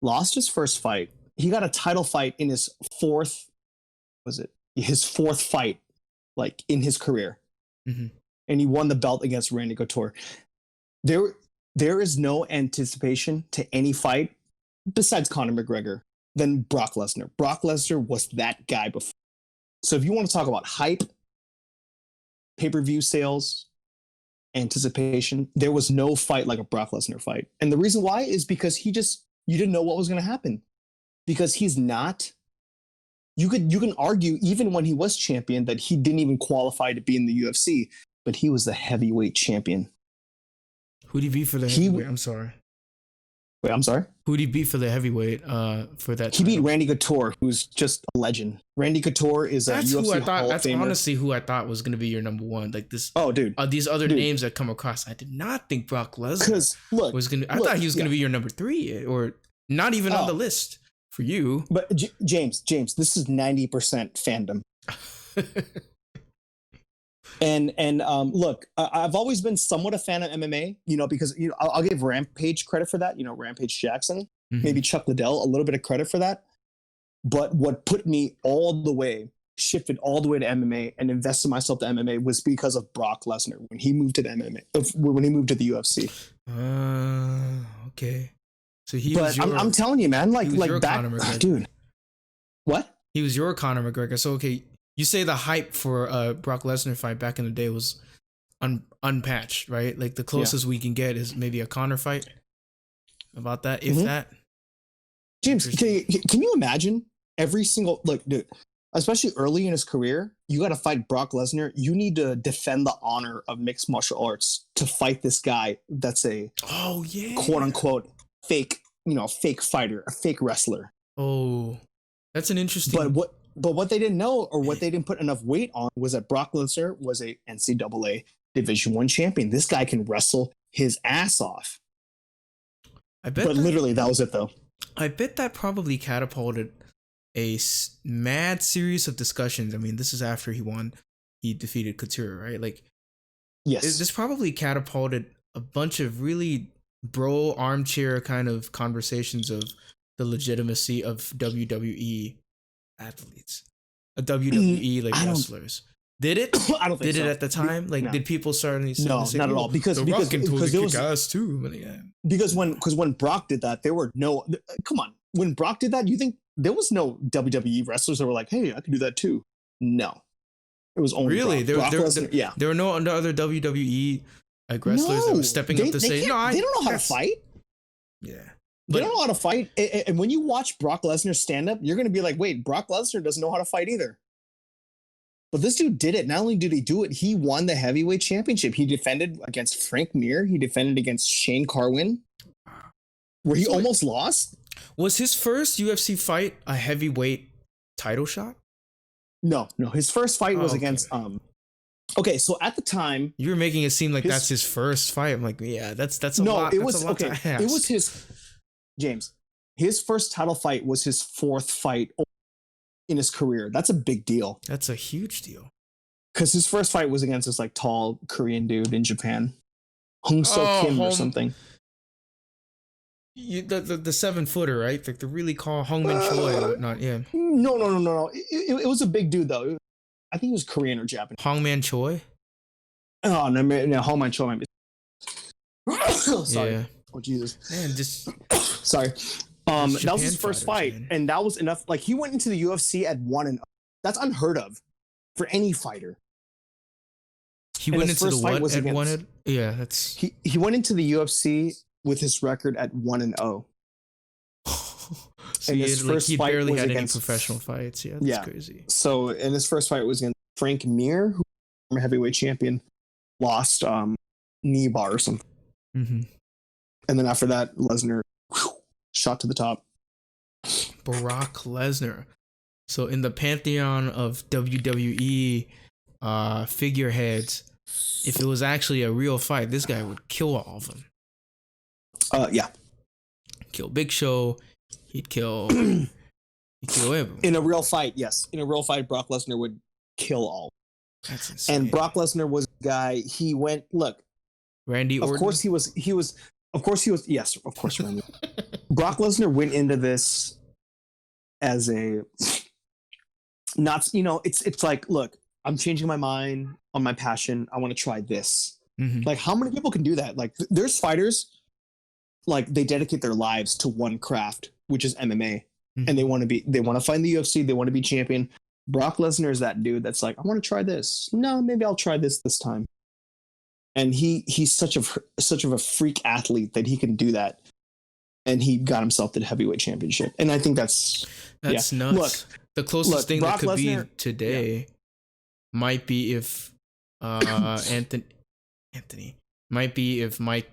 lost his first fight. He got a title fight in his fourth fight, like in his career. Mm-hmm. And he won the belt against Randy Couture. There is no anticipation to any fight besides Conor McGregor than Brock Lesnar. Brock Lesnar was that guy before. So if you want to talk about hype, pay-per-view sales, anticipation, there was no fight like a Brock Lesnar fight. And the reason why is because you didn't know what was going to happen. Because he's not, you can argue even when he was champion that he didn't even qualify to be in the UFC, but he was the heavyweight champion. Who'd he beat for the heavyweight? I'm sorry. Wait, I'm sorry? Who'd he beat for the heavyweight for that He beat Randy Couture, who's just a legend. Randy Couture is a UFC who I thought, Hall that's of Famer. honestly who I thought was going to be your number one. Like this. Oh, dude. These other names that come across, I did not think Brock Lesnar was going to. I thought he was going to be your number three or not even on the list for you. But James, this is 90% fandom. And look, I've always been somewhat a fan of MMA, you know, because I'll give Rampage credit for that, you know, Rampage Jackson, maybe Chuck Liddell, a little bit of credit for that. But what put me shifted all the way to MMA and invested myself to MMA was because of Brock Lesnar when he moved to the when he moved to the UFC. Okay. So I'm telling you, man, like back, dude. What? He was your Conor McGregor. So okay. You say the hype for a Brock Lesnar fight back in the day was unpatched, right? Like the closest we can get is maybe a Conor fight. About that, if that. James, can you imagine every single dude, especially early in his career, you got to fight Brock Lesnar. You need to defend the honor of mixed martial arts to fight this guy that's a quote unquote fake fighter, a fake wrestler. Oh, that's an interesting. But what they didn't know or what they didn't put enough weight on was that Brock Lesnar was a NCAA Division I champion. This guy can wrestle his ass off. But literally, that was it, though. I bet that probably catapulted a mad series of discussions. I mean, this is after he defeated Couture, right? Like, yes, this probably catapulted a bunch of really armchair kind of conversations of the legitimacy of WWE athletes, a WWE wrestlers. Did it? I don't think did so. it at the time? Like, no. Did people suddenly say, not at all? Because there was ass too. But yeah. Because when Brock did that, there were no. Come on, when Brock did that, you think there was no WWE wrestlers that were like, "Hey, I can do that too"? No, it was only really Brock. There were no other WWE wrestlers that were stepping up to say, "No, they don't know how to fight." Yeah. They don't know how to fight. And when you watch Brock Lesnar stand up, you're going to be like, wait, Brock Lesnar doesn't know how to fight either. But this dude did it. Not only did he do it, he won the heavyweight championship. He defended against Frank Mir. He defended against Shane Carwin, where he almost lost. Was his first UFC fight a heavyweight title shot? No. His first fight was against... Okay, so at the time... You were making it seem like that's his first fight. I'm like, yeah, that's a lot. No, it was... Okay, it was his... James, his first title fight was his fourth fight in his career. That's a big deal. That's a huge deal. because his first fight was against this like tall Korean dude in Japan, Hong So Kim or something. The 7-footer, right? Like the really tall Hongmin Choi or whatnot. Yeah. No. It was a big dude though. I think he was Korean or Japanese. Hongman Choi. Oh no, Hongman Choi might be. Sorry. Yeah. Oh Jesus. Man, just sorry. That was his first fight, man. and that was enough. Like he went into the UFC at 1-0. That's unheard of for any fighter. He went into the what at 1-0? Yeah, that's he went into the UFC with his record at 1-0. So he barely had any professional fights. Yeah, that's crazy. So, and his first fight was against Frank Mir, who was a heavyweight champion, lost knee bar or something. Mm-hmm. And then after that, Lesnar shot to the top. Brock Lesnar. So in the pantheon of WWE figureheads, if it was actually a real fight, this guy would kill all of them. Yeah. Kill Big Show. He'd kill everyone. In a real fight, yes. In a real fight, Brock Lesnar would kill all. That's insane. And Brock Lesnar was a guy, he went, look. Randy Orton? Of course he was, yes, of course, Randy. Brock Lesnar went into this as a, not, it's like, look, I'm changing my mind on my passion. I want to try this. Mm-hmm. Like, how many people can do that? Like, there's fighters, like, they dedicate their lives to one craft, which is MMA. Mm-hmm. And they want to fight in the UFC. They want to be champion. Brock Lesnar is that dude that's like, I want to try this. No, maybe I'll try this time. And he's such of a freak athlete that he can do that. And he got himself to the heavyweight championship. And I think that's nuts. Look, the closest thing Brock that could Lesnar, be today might be if Anthony might be if Mike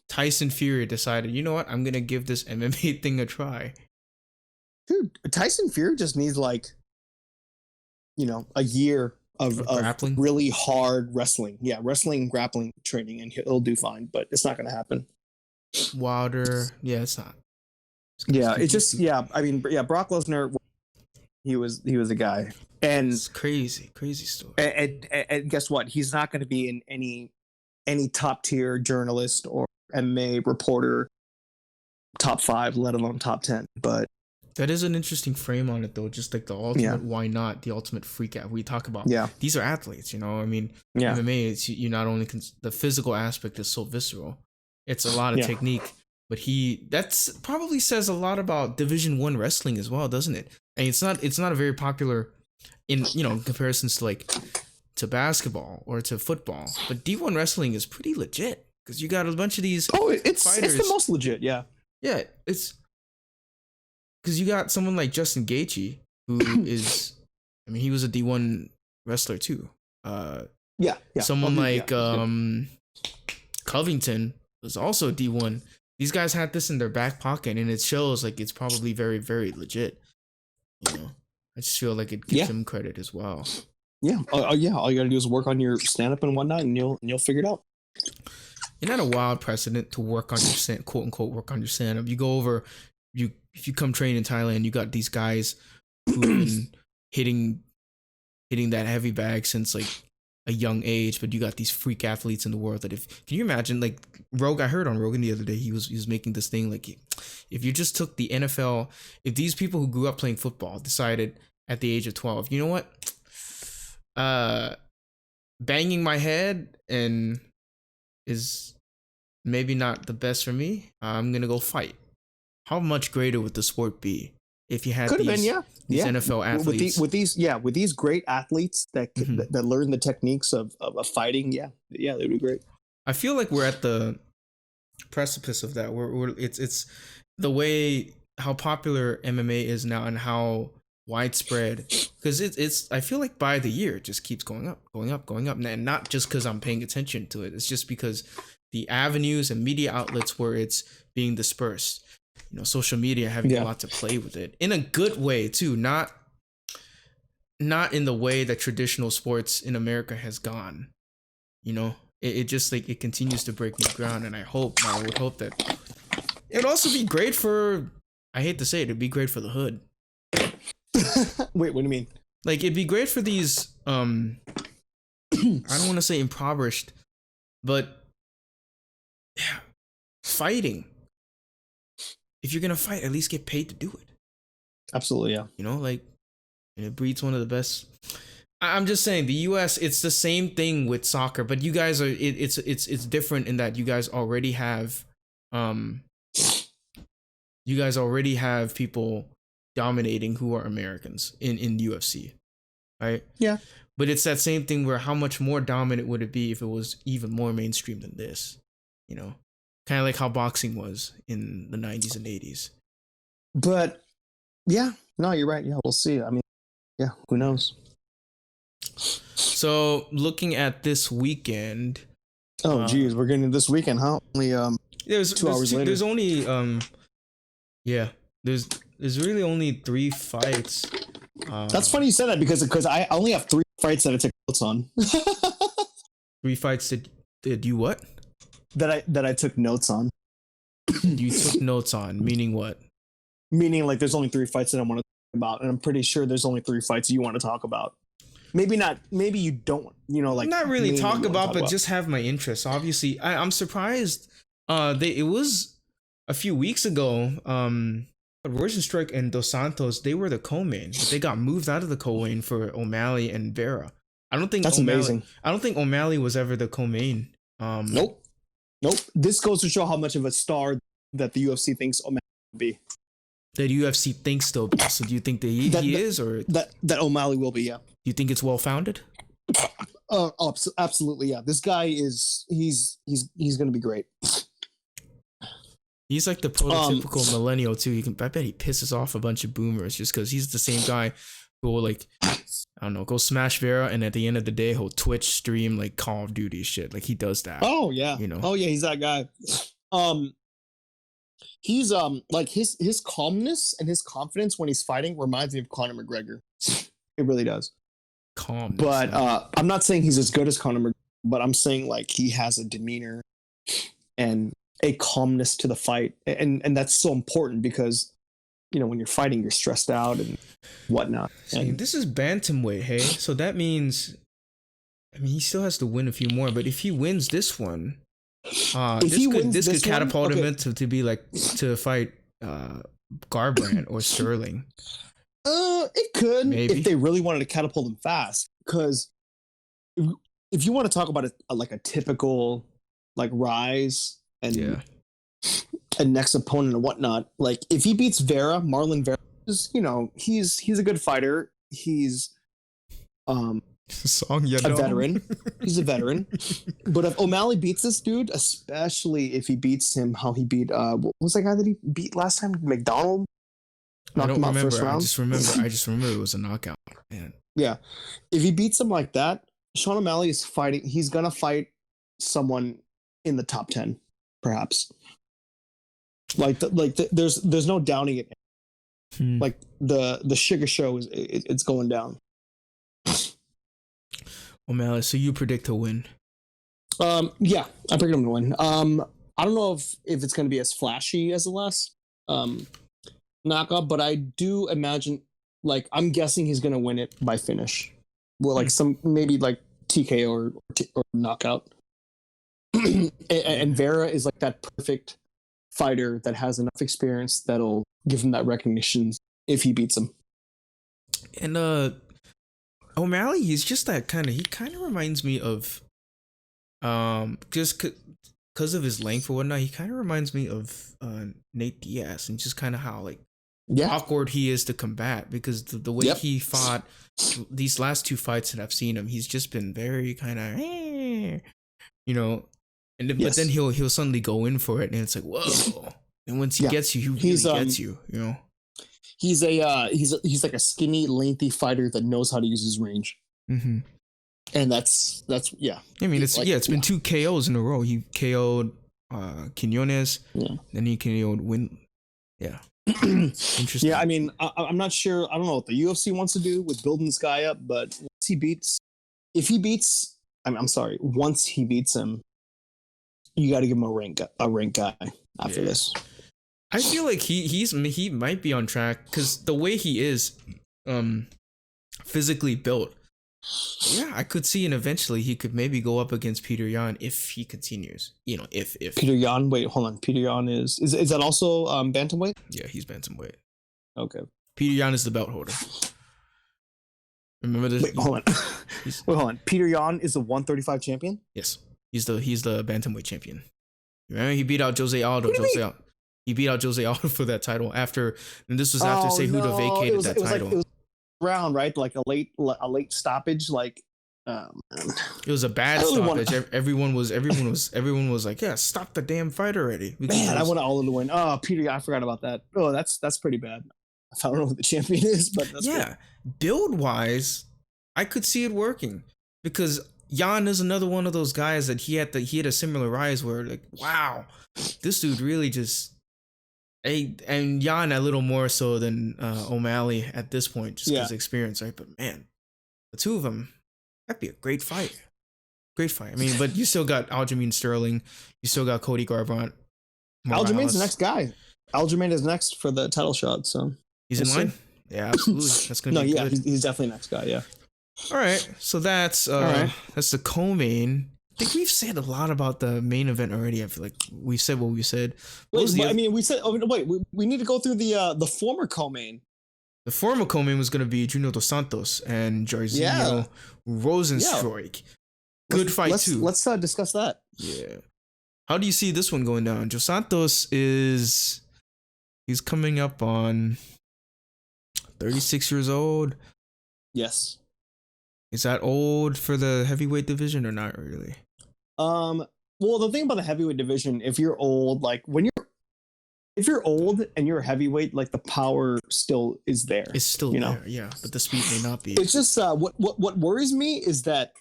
Tyson Fury decided, you know what, I'm gonna give this MMA thing a try. Dude, Tyson Fury just needs like, a year of really hard wrestling. Yeah, wrestling and grappling training, and he'll do fine. But it's not gonna happen. Wilder, it's not. It's just Brock Lesnar, he was a guy, and it's crazy story. And guess what? He's not going to be in any top tier journalist or MMA reporter top 5, let alone top 10. But that is an interesting frame on it, though. Just like the ultimate, why not? The ultimate freak out. We talk about these are athletes, I mean, MMA. It's you not only the physical aspect is so visceral. It's a lot of technique, but that's probably says a lot about Division I wrestling as well, doesn't it? And it's not a very popular in comparisons to basketball or to football, but D1 wrestling is pretty legit because you got a bunch of these it's fighters. It's the most legit, it's because you got someone like Justin Gaethje who is, I mean, he was a D1 wrestler too. Someone like Covington was also D1. These guys had this in their back pocket, and it shows like it's probably very, very legit. I just feel like it gives them credit as well. All you gotta do is work on your stand up and whatnot, and you'll figure it out. You're not a wild precedent to work on your quote unquote work on your stand up. You go over, if you come train in Thailand, you got these guys who've been hitting that heavy bag since like a young age, but you got these freak athletes in the world that can you imagine, like I heard on Rogan the other day, he was making this thing like, if you just took the NFL, if these people who grew up playing football decided at the age of 12, you know what, banging my head and is maybe not the best for me, I'm gonna go fight. How much greater would the sport be if you had these NFL athletes with these great athletes that that learn the techniques of fighting? They would be great. I feel like we're at the precipice of that. It's the way how popular MMA is now and how widespread, because it's I feel like by the year it just keeps going up, and not just because I'm paying attention to it. It's just because the avenues and media outlets where it's being dispersed. Social media having a lot to play with it in a good way too, not in the way that traditional sports in America has gone. It just like it continues to break new ground, and I would hope that it'd also be great for, I hate to say it, it'd be great for the hood. Wait, what do you mean? like it'd be great for these I don't want to say impoverished, but yeah, fighting. If you're gonna fight, at least get paid to do it. Absolutely, yeah. You know, like it breeds one of the best. I'm just saying the U.S. It's the same thing with soccer, but you guys are it's different in that you guys already have people dominating who are Americans in UFC, right? Yeah. But it's that same thing where how much more dominant would it be if it was even more mainstream than this? You know, kind of like how boxing was in the 90s and 80s. But yeah, no, you're right. Yeah, we'll see. I mean, yeah, who knows? So looking at this weekend. Oh, geez, we're getting this weekend, huh? Only there's 2 hours later. There's only yeah, there's really only 3 fights. That's funny you said that because I only have 3 fights that I took notes on. 3 fights did you what? That I took notes on. You took notes on, meaning what? Meaning like there's only 3 fights that I want to talk about, and I'm pretty sure there's only 3 fights you want to talk about. Maybe not. Maybe you don't. You know, like not really talk about, but just have my interest. Obviously, I'm surprised. It was a few weeks ago. Rosenstruck and Dos Santos, they were the co-main, but they got moved out of the co-main for O'Malley and Vera. I don't think that's amazing. I don't think O'Malley was ever the co-main. Nope. This goes to show how much of a star that the UFC thinks O'Malley will be. That UFC thinks still. So do you think that he is, or that O'Malley will be? Yeah. Do you think it's well founded? Absolutely, yeah. This guy he's gonna be great. He's like the prototypical millennial too. I bet he pisses off a bunch of boomers just because he's the same guy who will like, I don't know, go smash Vera, and at the end of the day he'll Twitch stream like Call of Duty shit. Like he does that. Oh yeah, you know. Oh yeah, he's that guy. He's like his calmness and his confidence when he's fighting reminds me of Conor McGregor. It really does. Calm. But I'm not saying he's as good as Conor McGregor, but I'm saying like he has a demeanor and a calmness to the fight, and that's so important because you know when you're fighting you're stressed out and whatnot. And this is bantamweight, hey, so that means, I mean, he still has to win a few more, but if he wins this one, this could catapult him to be like to fight Garbrandt or Sterling. It could, maybe, if they really wanted to catapult him fast, because if you want to talk about a typical like rise and next opponent and whatnot, like if he beats Marlon Vera, you know, he's a good fighter. He's a veteran. He's a veteran. But if O'Malley beats this dude, especially if he beats him how he beat what was that guy that he beat last time? McDonald? I don't remember. I just remember it was a knockout. Man. Yeah. If he beats him like that, Sean O'Malley is fighting. He's gonna fight someone in the top 10, perhaps. There's no downing it. Like the sugar show it's going down. O'Malley, so you predict to win? Yeah, I predict him to win. I don't know if it's gonna be as flashy as the last knockout, but I do imagine, like, I'm guessing he's gonna win it by finish. Well, like some maybe like TKO or knockout. And Vera is like that perfect fighter that has enough experience that'll give him that recognition if he beats him. And O'Malley, he's just that he kind of reminds me of just because of his length or whatnot, he kind of reminds me of Nate Diaz, and just kind of how like awkward he is to combat, because the way he fought these last 2 fights that I've seen him, he's just been very kind of you know, and but then he'll suddenly go in for it, and it's like, whoa. And once he gets you, he really gets you, you know. He's like a skinny, lengthy fighter that knows how to use his range. Mm-hmm. And that's yeah. I mean, it's been 2 KOs in a row. He KO'd Quinones, then he KO'd Win. Yeah. Interesting. Yeah, I mean, I'm not sure. I don't know what the UFC wants to do with building this guy up, but once he beats him, you got to give him a rank guy after this. I feel like he might be on track, because the way he is, physically built. Yeah, I could see, and eventually he could maybe go up against Peter Yan if he continues. If Peter Yan. Wait, hold on. Peter Yan is that also bantamweight? Yeah, he's bantamweight. Okay. Peter Yan is the belt holder. Remember this? Wait, hold on. Hold on. Peter Yan is the 135 champion? Yes. He's the bantamweight champion. Remember he beat out Jose Aldo. He beat out Jose Aldo for that title after, and this was after Cejudo vacated that title. It was round, right? Like a late stoppage. Like, it was a bad stoppage. Everyone was like, yeah, stop the damn fight already. Man, I want Aldo to win. Oh, Peter, I forgot about that. Oh, that's pretty bad. I don't know who the champion is, but that's yeah. Build wise, I could see it working because Jan is another one of those guys that he had a similar rise where like, wow, this dude really just. And Jan a little more so than O'Malley at this point, just because of experience, right? But man, the two of them, that'd be a great fight. Great fight. I mean, but you still got Aljamain Sterling, you still got Cody Garbrandt. Aljamain's the next guy. Aljamain is next for the title shot, so he's in line. Yeah, absolutely. That's gonna be good. He's definitely next guy. Yeah. All right, so that's that's the co-main. I think we've said a lot about the main event already. I feel like we said what we said. We said. Oh, wait, we need to go through the former co-main. The former co-main was going to be Junior Dos Santos and Jairzinho Rozenstruik. Good fight too. Let's discuss that. Yeah. How do you see this one going down? Dos Santos he's coming up on 36 years old. Yes. Is that old for the heavyweight division or not really? Well, the thing about the heavyweight division, if you're old, like if you're old and you're a heavyweight, like the power still is there. It's still there, yeah, but the speed may not be. It's just what worries me is that,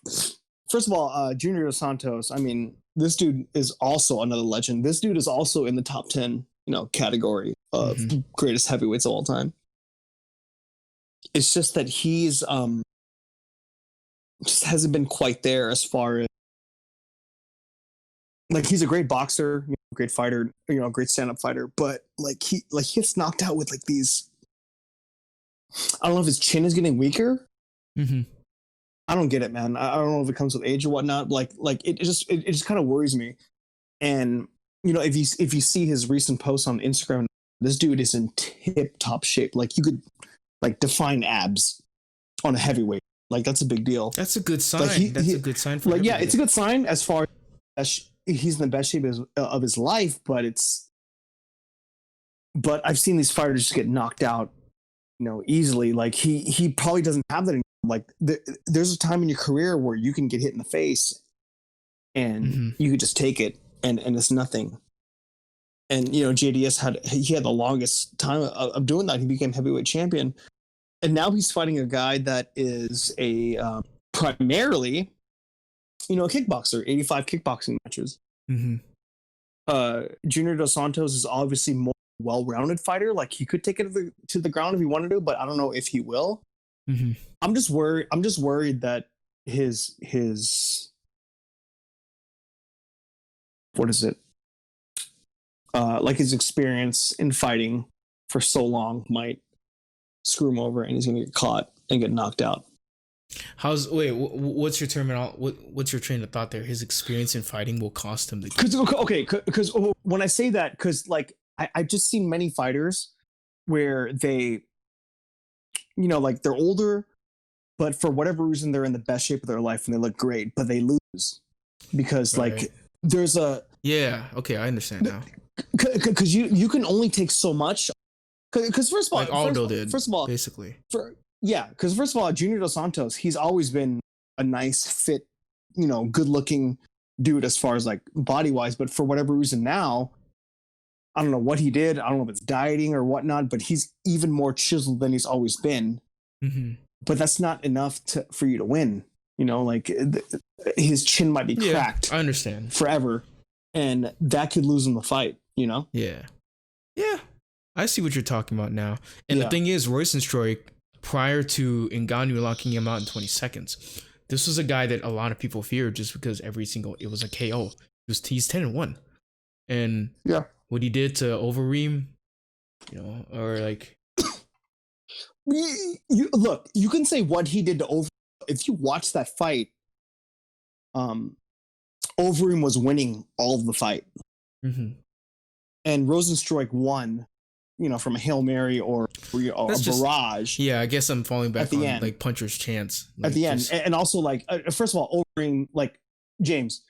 first of all, Junior Dos Santos. I mean, this dude is also another legend. This dude is also in the top 10, category of greatest heavyweights of all time. It's just that he's just hasn't been quite there as far as like he's a great boxer, great fighter, great stand-up fighter, but he gets knocked out with like these. I don't know if his chin is getting weaker. Mm-hmm. I don't get it, man. I don't know if it comes with age or whatnot. It just kind of worries me. And if you see his recent posts on Instagram, this dude is in tip-top shape. Like you could define abs on a heavyweight. Like that's a big deal. That's a good sign. That's a good sign for everybody. It's a good sign as far as he's in the best shape of his life. But I've seen these fighters just get knocked out, easily. Like he probably doesn't have that anymore. Like there's a time in your career where you can get hit in the face, and you could just take it, and it's nothing. And JDS had the longest time of doing that. He became heavyweight champion. And now he's fighting a guy that is a primarily, a kickboxer, 85 kickboxing matches. Junior Dos Santos is obviously more well-rounded fighter. Like he could take it to the ground if he wanted to, but I don't know if he will. I'm just worried that his what is it? Like his experience in fighting for so long might screw him over, and he's gonna get caught and get knocked out. What's your what's your train of thought there? His experience in fighting will cost him the game. Because when I say that, because I've just seen many fighters where they, like they're older, but for whatever reason they're in the best shape of their life and they look great, but they lose because there's a I understand now. Because you can only take so much. Because first of all, Aldo did. First of all, basically, because first of all, Junior Dos Santos, he's always been a nice, fit, good-looking dude as far as like body-wise. But for whatever reason now, I don't know what he did. I don't know if it's dieting or whatnot. But he's even more chiseled than he's always been. But that's not enough for you to win. His chin might be cracked. I understand. Forever, and that could lose him the fight. Yeah. I see what you're talking about now. And the thing is, Rozenstruik, prior to Ngannou locking him out in 20 seconds, this was a guy that a lot of people feared just because it was a KO. He's 10-1. And what he did to Overeem, or like Look, you can say what he did to Overeem. If you watch that fight, Overeem was winning all of the fight, and Rosenstruik won, from a Hail Mary or a barrage. Yeah, I guess I'm falling back at the on end. Like puncher's chance At the end, and also like first of all, Overeem, like James,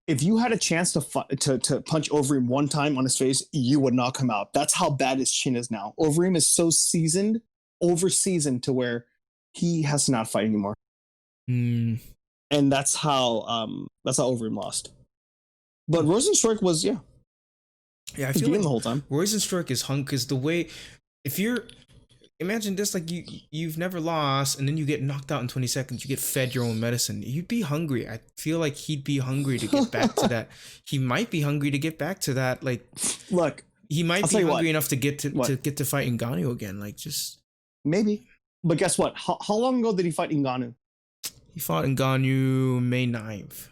if you had a chance to punch Overeem one time on his face, you would knock him out. That's how bad his chin is now. Overeem is so over-seasoned to where he has to not fight anymore. And that's how Overeem lost. But Rosenstruik was I feel like the whole time. Rosenstruik is hung because the way, if you're, imagine this, like you've never lost and then you get knocked out in 20 seconds, you get fed your own medicine, you'd be hungry. I feel like he'd be hungry to get back to that. He might be hungry to get back to that. Like, look, he might be hungry enough to get to fight Ngannou again. Like, just maybe. But guess what? How long ago did he fight Ngannou? He fought Ngannou May 9th.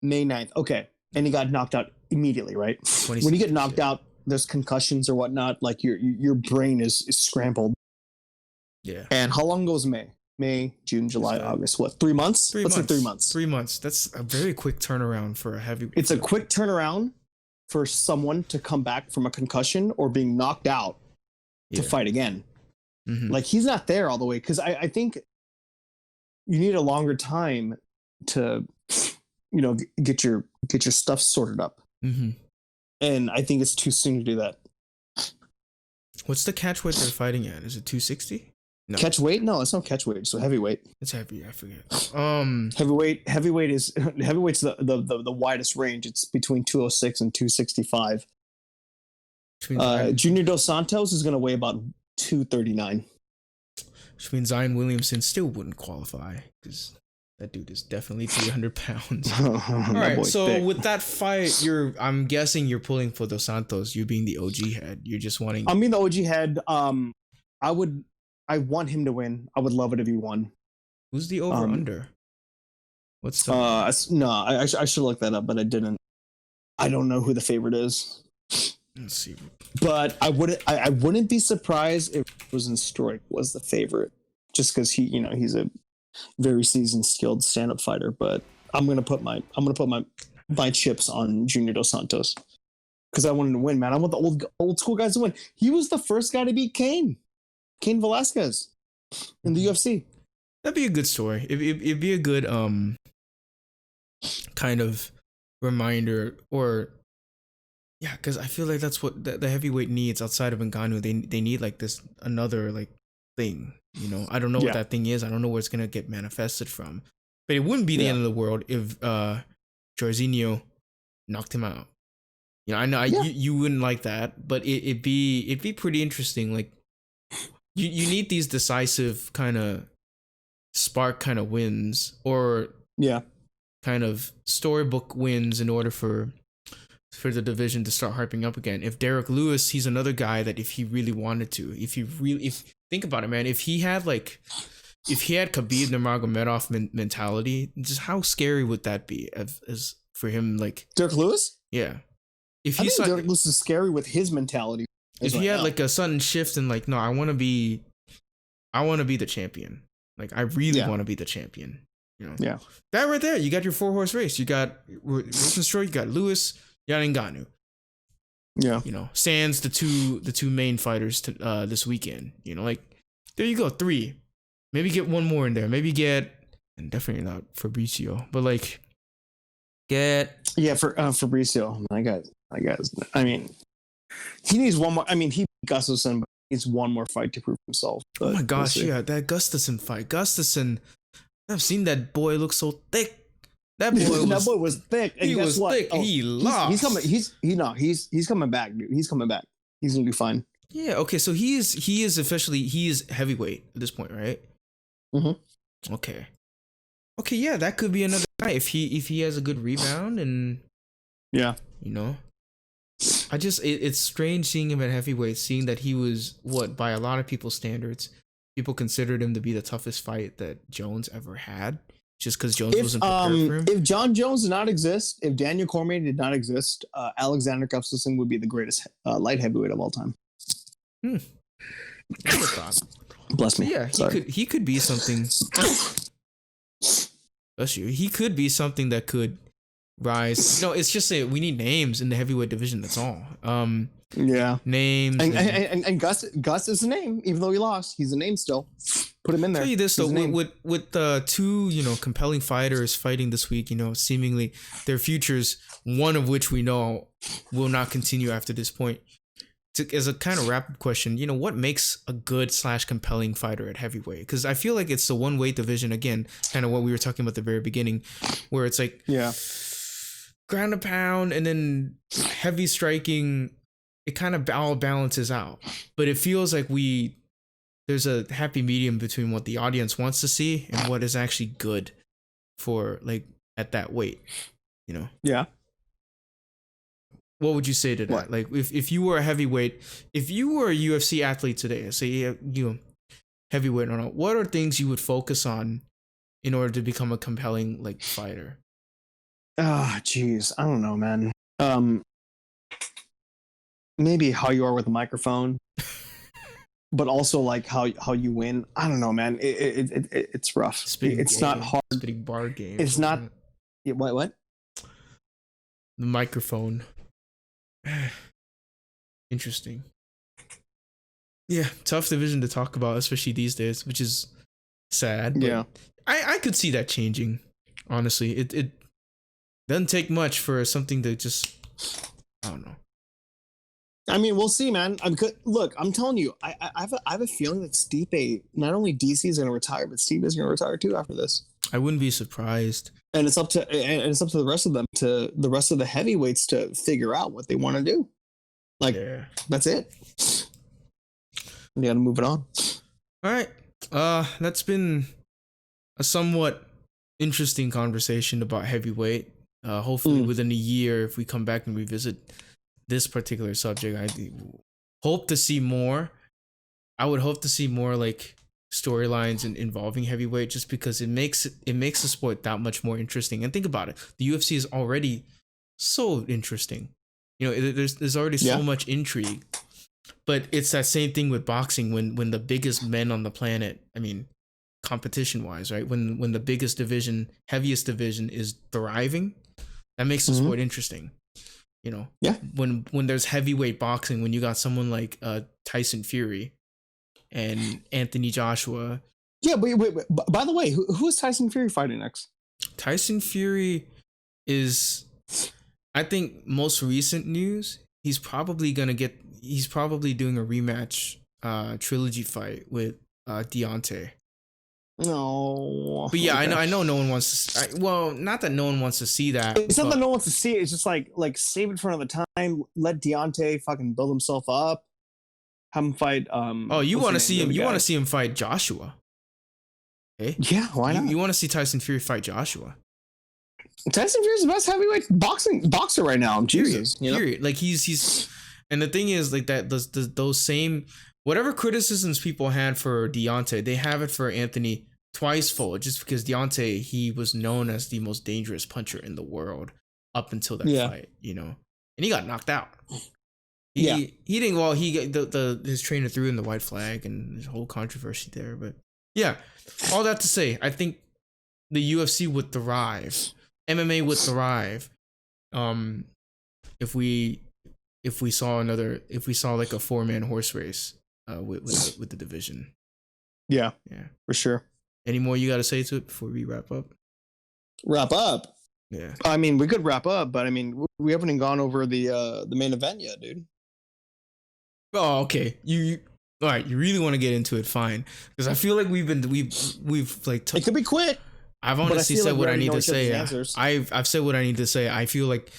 May 9th. Okay. And he got knocked out immediately, right? When you get knocked out, there's concussions or whatnot. Like your brain is scrambled. Yeah. And how long ago was May? May, June, July, August. What? 3 months? Let's say 3 months. 3 months. That's a very quick turnaround for a heavyweight. It's a quick turnaround for someone to come back from a concussion or being knocked out to fight again. Like he's not there all the way because I think you need a longer time to get your stuff sorted up. And I think it's too soon to do that. What's the catch weight they're fighting at? Is it 260? No. Catch weight? No, it's not catch weight. So heavyweight. It's heavy. I forget. Heavyweight's the widest range. It's between 206 and 265. Junior Dos Santos is going to weigh about 239. Which means Zion Williamson still wouldn't qualify because that dude is definitely 300 pounds. All right, so thick. With that fight, I'm guessing you're pulling for Dos Santos. You being the OG head, you're just wanting. I'm being the OG head. I want him to win. I would love it if he won. Who's the over under? What's the? I should look that up, but I didn't. I don't know who the favorite is. Let's see. But I wouldn't be surprised if Rosenstruik was the favorite, just because he's a very seasoned, skilled stand-up fighter. But I'm gonna put my chips on Junior Dos Santos because I want him to win, man. I want the old school guys to win. He was the first guy to beat Cain Velasquez in the UFC. That'd be a good story. It'd be a good kind of reminder, or because I feel like that's what the heavyweight needs outside of Ngannou. They need like this another like thing. I don't know what that thing is. I don't know where it's gonna get manifested from. But it wouldn't be the end of the world if Jairzinho knocked him out. I know you wouldn't like that, but it'd be pretty interesting. Like you need these decisive kind of spark kind of wins, or kind of storybook wins in order for the division to start harping up again. If Derek Lewis, he's another guy that if he really wanted to, if think about it, man, if he had Khabib Nurmagomedov mentality, just how scary would that be as for him? Like Derek Lewis? Yeah. I think Derek Lewis is scary with his mentality. If he had like a sudden shift and like, no, I want to be the champion. Like I really want to be the champion. Yeah. That right there, you got your 4-horse race. You got Rosenstruik, you got Lewis, you got Ngannou. Yeah. Sans the two main fighters this weekend. Like there you go, 3. Maybe get one more in there. Maybe get, and definitely not Fabricio, but like get for Fabricio. I guess. I mean, he needs one more. I mean, he beat Gustafsson, but he needs one more fight to prove himself. Oh my gosh, that Gustafsson fight. Gustafsson, I've seen that boy look so thick. That boy was thick. And he was what? thick. He lost. He's coming. He's coming back, dude. He's coming back. He's gonna do fine. Yeah. Okay. So he is officially heavyweight at this point, right? Mm-hmm. Okay. Yeah, that could be another guy if he has a good rebound and it's strange seeing him at heavyweight, seeing that he was by a lot of people's standards, people considered him to be the toughest fight that Jones ever had. Just because Jones wasn't prepared for him. If John Jones did not exist, if Daniel Cormier did not exist, Alexander Gustafsson would be the greatest light heavyweight of all time. What's the thought? Bless me. Yeah, he could be something. Bless you. He could be something that could rise. No, it's just that we need names in the heavyweight division. That's all. Yeah. Names. And Gus is a name, even though he lost. He's a name still. Put him in there. I'll tell you this though, with the two compelling fighters fighting this week, seemingly their futures, one of which we know will not continue after this point. As a kind of rapid question, what makes a good / compelling fighter at heavyweight? Because I feel like it's the one weight division, again, kind of what we were talking about at the very beginning, where it's like ground and pound and then heavy striking. It kind of all balances out, but it feels like there's a happy medium between what the audience wants to see and what is actually good for like at that weight, Yeah. What would you say to that? What? Like if you were a heavyweight, if you were a UFC athlete today, say you heavyweight or not, what are things you would focus on in order to become a compelling like fighter? Geez, I don't know, man. Maybe how you are with a microphone, but also like how you win. I don't know, man. It's rough. It's not hard. Spitting bar game. It's not. What? The microphone. Interesting. Yeah, tough division to talk about, especially these days, which is sad. But yeah, I could see that changing. Honestly, it doesn't take much for something to just, I don't know. I mean, we'll see, man. Look, I'm telling you, I have a feeling that Stipe, not only DC is going to retire, but Stipe is going to retire too after this. I wouldn't be surprised. And it's up to the rest of them, to the rest of the heavyweights, to figure out what they want to do. Like, That's it. You got to move it on. All right. That's been a somewhat interesting conversation about heavyweight. Hopefully within a year, if we come back and revisit this particular subject, I hope to see more. I would hope to see more like storylines involving heavyweight, just because it makes the sport that much more interesting. And think about it, the UFC is already so interesting. There's already so much intrigue. But it's that same thing with boxing when the biggest men on the planet, I mean, competition wise, right? When the biggest division, heaviest division is thriving, that makes the sport interesting. When there's heavyweight boxing, when you got someone like Tyson Fury and Anthony Joshua. Yeah, but wait, by the way, who is Tyson Fury fighting next? Tyson Fury is, I think, most recent news, he's probably doing a rematch trilogy fight with Deontay. No. But yeah, okay. I know no one wants to. Well, not that no one wants to see that. It's not that no one wants to see it. It's just like save it for another time. Let Deontay fucking build himself up. Have him fight. You want to see him? You want to see him fight Joshua? Okay. Yeah, why not? You want to see Tyson Fury fight Joshua? Tyson Fury's the best heavyweight boxer right now. Jesus, period. Like he's, and the thing is like that. Those same. Whatever criticisms people had for Deontay, they have it for Anthony twicefold, just because Deontay, he was known as the most dangerous puncher in the world up until that fight, and he got knocked out. He didn't. Well, his trainer threw in the white flag and there's a whole controversy there. But yeah, all that to say, I think the UFC would thrive, MMA would thrive, if we saw like a 4-man horse race. With the division. Yeah, for sure. Any more you got to say to it before we wrap up? Yeah. I mean, we could wrap up, but I mean, we haven't even gone over the main event yet, dude. Oh, okay. You all right? You really want to get into it? Fine, because I feel like we've like. It could be quick. I've honestly said what I need to say. I've said what I need to say. I feel like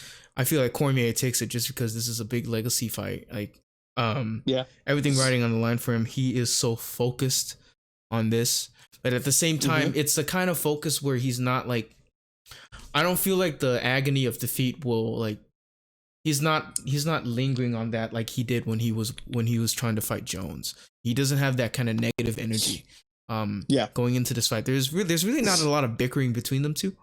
Cormier takes it just because this is a big legacy fight. Like. Everything riding on the line for him. He is so focused on this, but at the same time, it's the kind of focus where he's not like. I don't feel like the agony of defeat will like. He's not lingering on that like he did when he was trying to fight Jones. He doesn't have that kind of negative energy. Going into this fight, there's really not a lot of bickering between them two.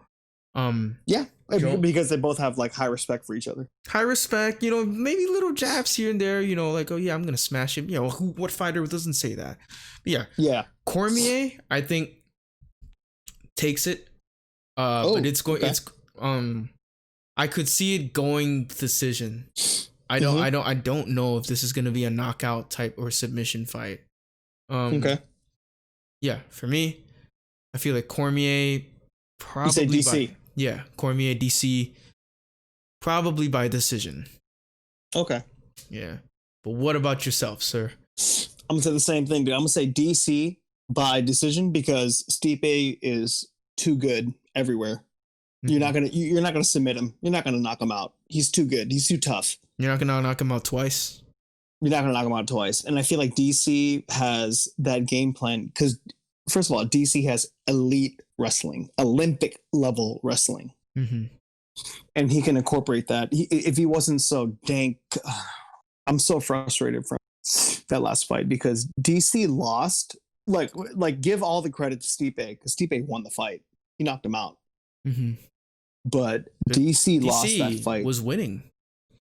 Yeah, Joe, because they both have like high respect for each other. high respect, maybe little jabs here and there, like, oh yeah, I'm gonna smash him. What fighter doesn't say that? But yeah, Yeah. Cormier, I think takes it. But it's going. okay. It's I could see it going decision. I don't know if this is gonna be a knockout type or submission fight. Okay. Yeah, for me, I feel like Cormier probably You say DC. Cormier DC probably by decision. Okay. Yeah. But what about yourself, sir? I'm gonna say the same thing, dude. I'm gonna say DC by decision because Stipe is too good everywhere. You're not gonna submit him. You're not gonna knock him out. He's too good. He's too tough. You're not gonna knock him out twice. You're not gonna knock him out twice. And I feel like DC has that game plan because, first of all, DC has elite wrestling, Olympic level wrestling, and he can incorporate that. If he wasn't so dank, I'm so frustrated from that last fight because DC lost. Like give all the credit to Stipe because Stipe won the fight. He knocked him out. But DC lost that fight. Was winning.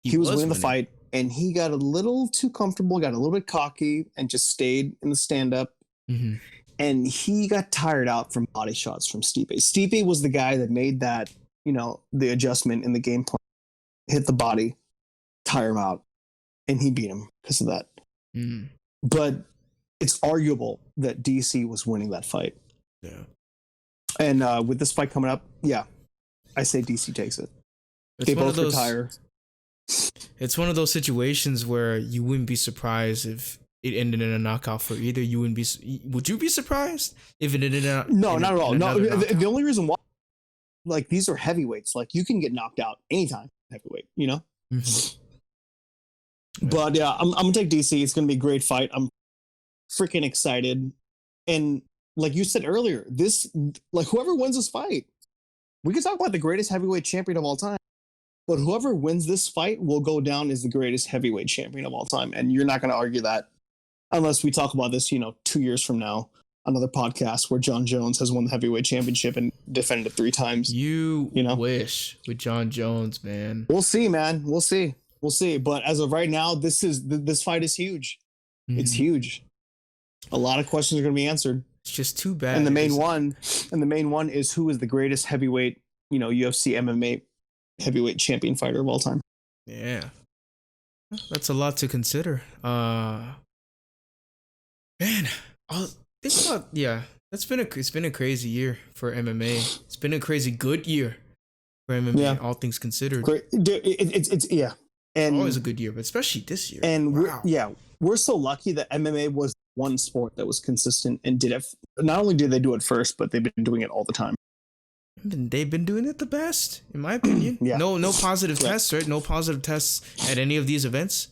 He was winning the fight, and he got a little too comfortable, got a little bit cocky, and just stayed in the stand-up. And he got tired out from body shots from Stipe. Stipe was the guy that made that, the adjustment in the game plan, hit the body, tire him out, and he beat him because of that. But it's arguable that DC was winning that fight. Yeah. And with this fight coming up, yeah, I say DC takes it. They both retire. It's one of those situations where you wouldn't be surprised if it ended in a knockout for either. Would you be surprised if it ended in No, not at all. No, the only reason why, like, these are heavyweights. Like, you can get knocked out anytime heavyweight, But yeah, I'm gonna take DC. It's gonna be a great fight. I'm freaking excited. And like you said earlier, whoever wins this fight, we can talk about the greatest heavyweight champion of all time. But whoever wins this fight will go down as the greatest heavyweight champion of all time. And you're not going to argue that unless we talk about this, 2 years from now, another podcast where John Jones has won the heavyweight championship and defended it 3 times. You wish with John Jones, man. We'll see, man. We'll see. But as of right now, this fight is huge. It's huge. A lot of questions are going to be answered. It's just too bad. And the main one is who is the greatest heavyweight, UFC MMA heavyweight champion fighter of all time. Yeah, that's a lot to consider. Man, it's been a crazy year for MMA. It's been a crazy good year for MMA, all things considered. Great. It's and always a good year, but especially this year. And we're so lucky that MMA was one sport that was consistent and did it. Not only did they do it first, but they've been doing it all the time. They've been doing it the best, in my opinion. No positive tests, right? No positive tests at any of these events.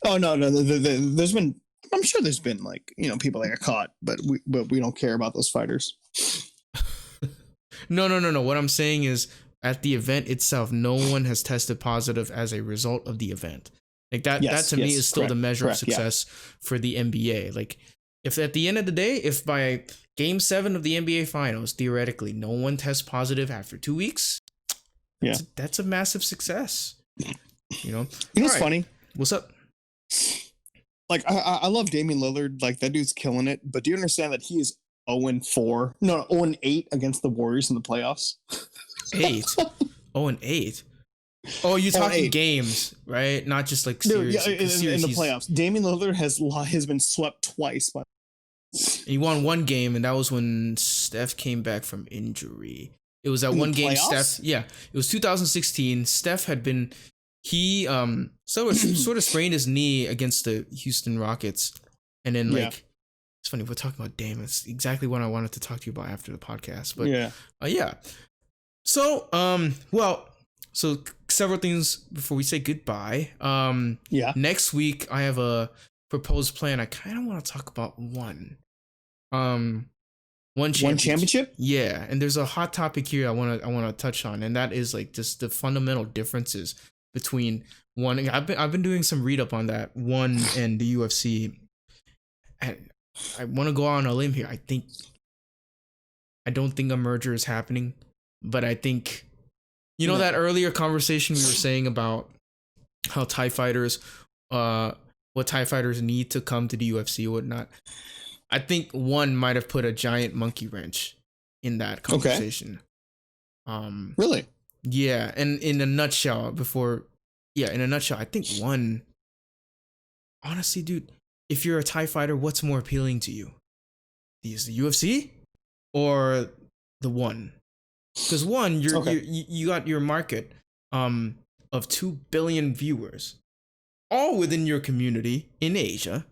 Oh no. There's been. I'm sure there's been people that got caught, but we don't care about those fighters. No. What I'm saying is, at the event itself, no one has tested positive as a result of the event. Like that. That to me is still the measure of success for the NBA. Like, if at the end of the day, if by Game 7 of the NBA Finals, theoretically, no one tests positive after 2 weeks, that's a massive success. It's funny. What's up? Like, I love Damian Lillard. Like, that dude's killing it. But do you understand that he is 0-8 against the Warriors in the playoffs? 8? 0-8? Oh, you're talking games, right? Not just like series. In the playoffs. Damian Lillard has been swept twice by. He won one game, and that was when Steph came back from injury. It was that one game Steph. Yeah, it was 2016. Steph had been sort of sprained his knee against the Houston Rockets, and then it's funny we're talking about Dame. It's exactly what I wanted to talk to you about after the podcast. But So several things before we say goodbye. Next week I have a proposed plan. I kind of want to talk about one championship. Yeah, and there's a hot topic here I want to touch on, and that is like just the fundamental differences between one. I've been doing some read up on that one and the UFC, and I want to go on a limb here. I don't think a merger is happening, But I think, you know, that earlier conversation we were saying about how TIE fighters, what TIE fighters need to come to the UFC or whatnot. I think one might have put a giant monkey wrench in that conversation. Really? Yeah. And in a nutshell, I think one, honestly, dude, if you're a TIE fighter, what's more appealing to you? Is the UFC or the one? Because one, you got your market of 2 billion viewers, all within your community in Asia,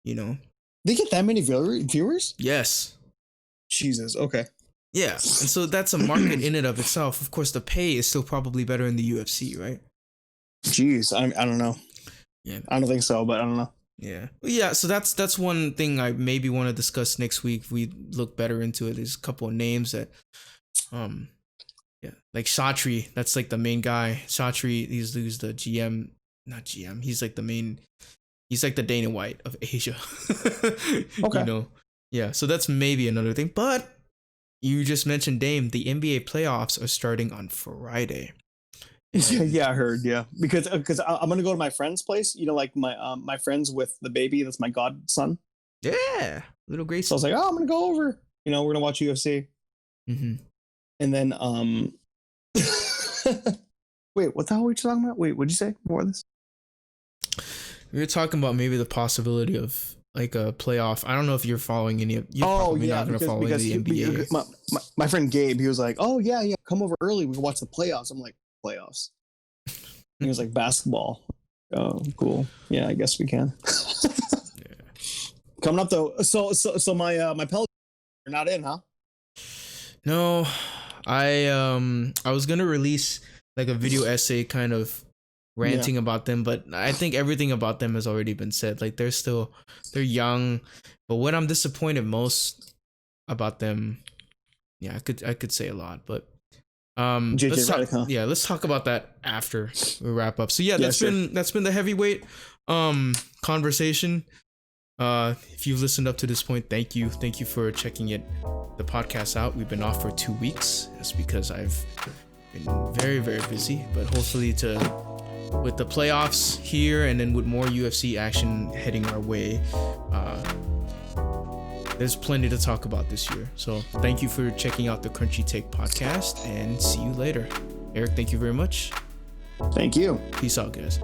you know. They get that many viewers? Yes. Jesus, okay. Yeah, and so that's a market in and of itself. Of course, the pay is still probably better in the UFC, right? Jeez, I don't know. Yeah, I don't think so, but I don't know. Yeah. So that's one thing I maybe want to discuss next week. If we look better into it. There's a couple of names that, like Shatri. That's like the main guy. Shatri, he's the GM, not GM. He's like the main. He's like the Dana White of Asia. Okay. You know, yeah. So that's maybe another thing. But you just mentioned Dame. The NBA playoffs are starting on Friday. Yeah, I heard. Yeah, because I'm gonna go to my friend's place. You know, like my friends with the baby. That's my godson. Yeah, little Grace. So I was like, oh, I'm gonna go over. You know, we're gonna watch UFC. Mm-hmm. And then wait, what the hell were we talking about? Wait, what'd you say? More of this? We were talking about maybe the possibility of like a playoff. I don't know if you're following any of. You're probably not going to follow any of the NBA. My friend Gabe, he was like, "Oh yeah, come over early. We can watch the playoffs." I'm like, "Playoffs?" He was like, "Basketball." Oh, cool. Yeah, I guess we can. Yeah. Coming up though. So my Pelicans are not in, huh? No, I was gonna release like a video essay kind of ranting about them, but I think everything about them has already been said. Like they're young, but what I'm disappointed most about them, I could say a lot, but let's talk about that after we wrap up. So that's been the heavyweight conversation. If you've listened up to this point, thank you for checking the podcast out. We've been off for 2 weeks. That's because I've been very, very busy, but hopefully with the playoffs here and then with more UFC action heading our way, there's plenty to talk about this year. So thank you for checking out the Crunchy Take podcast and see you later. Eric, thank you very much. Thank you. Peace out, guys.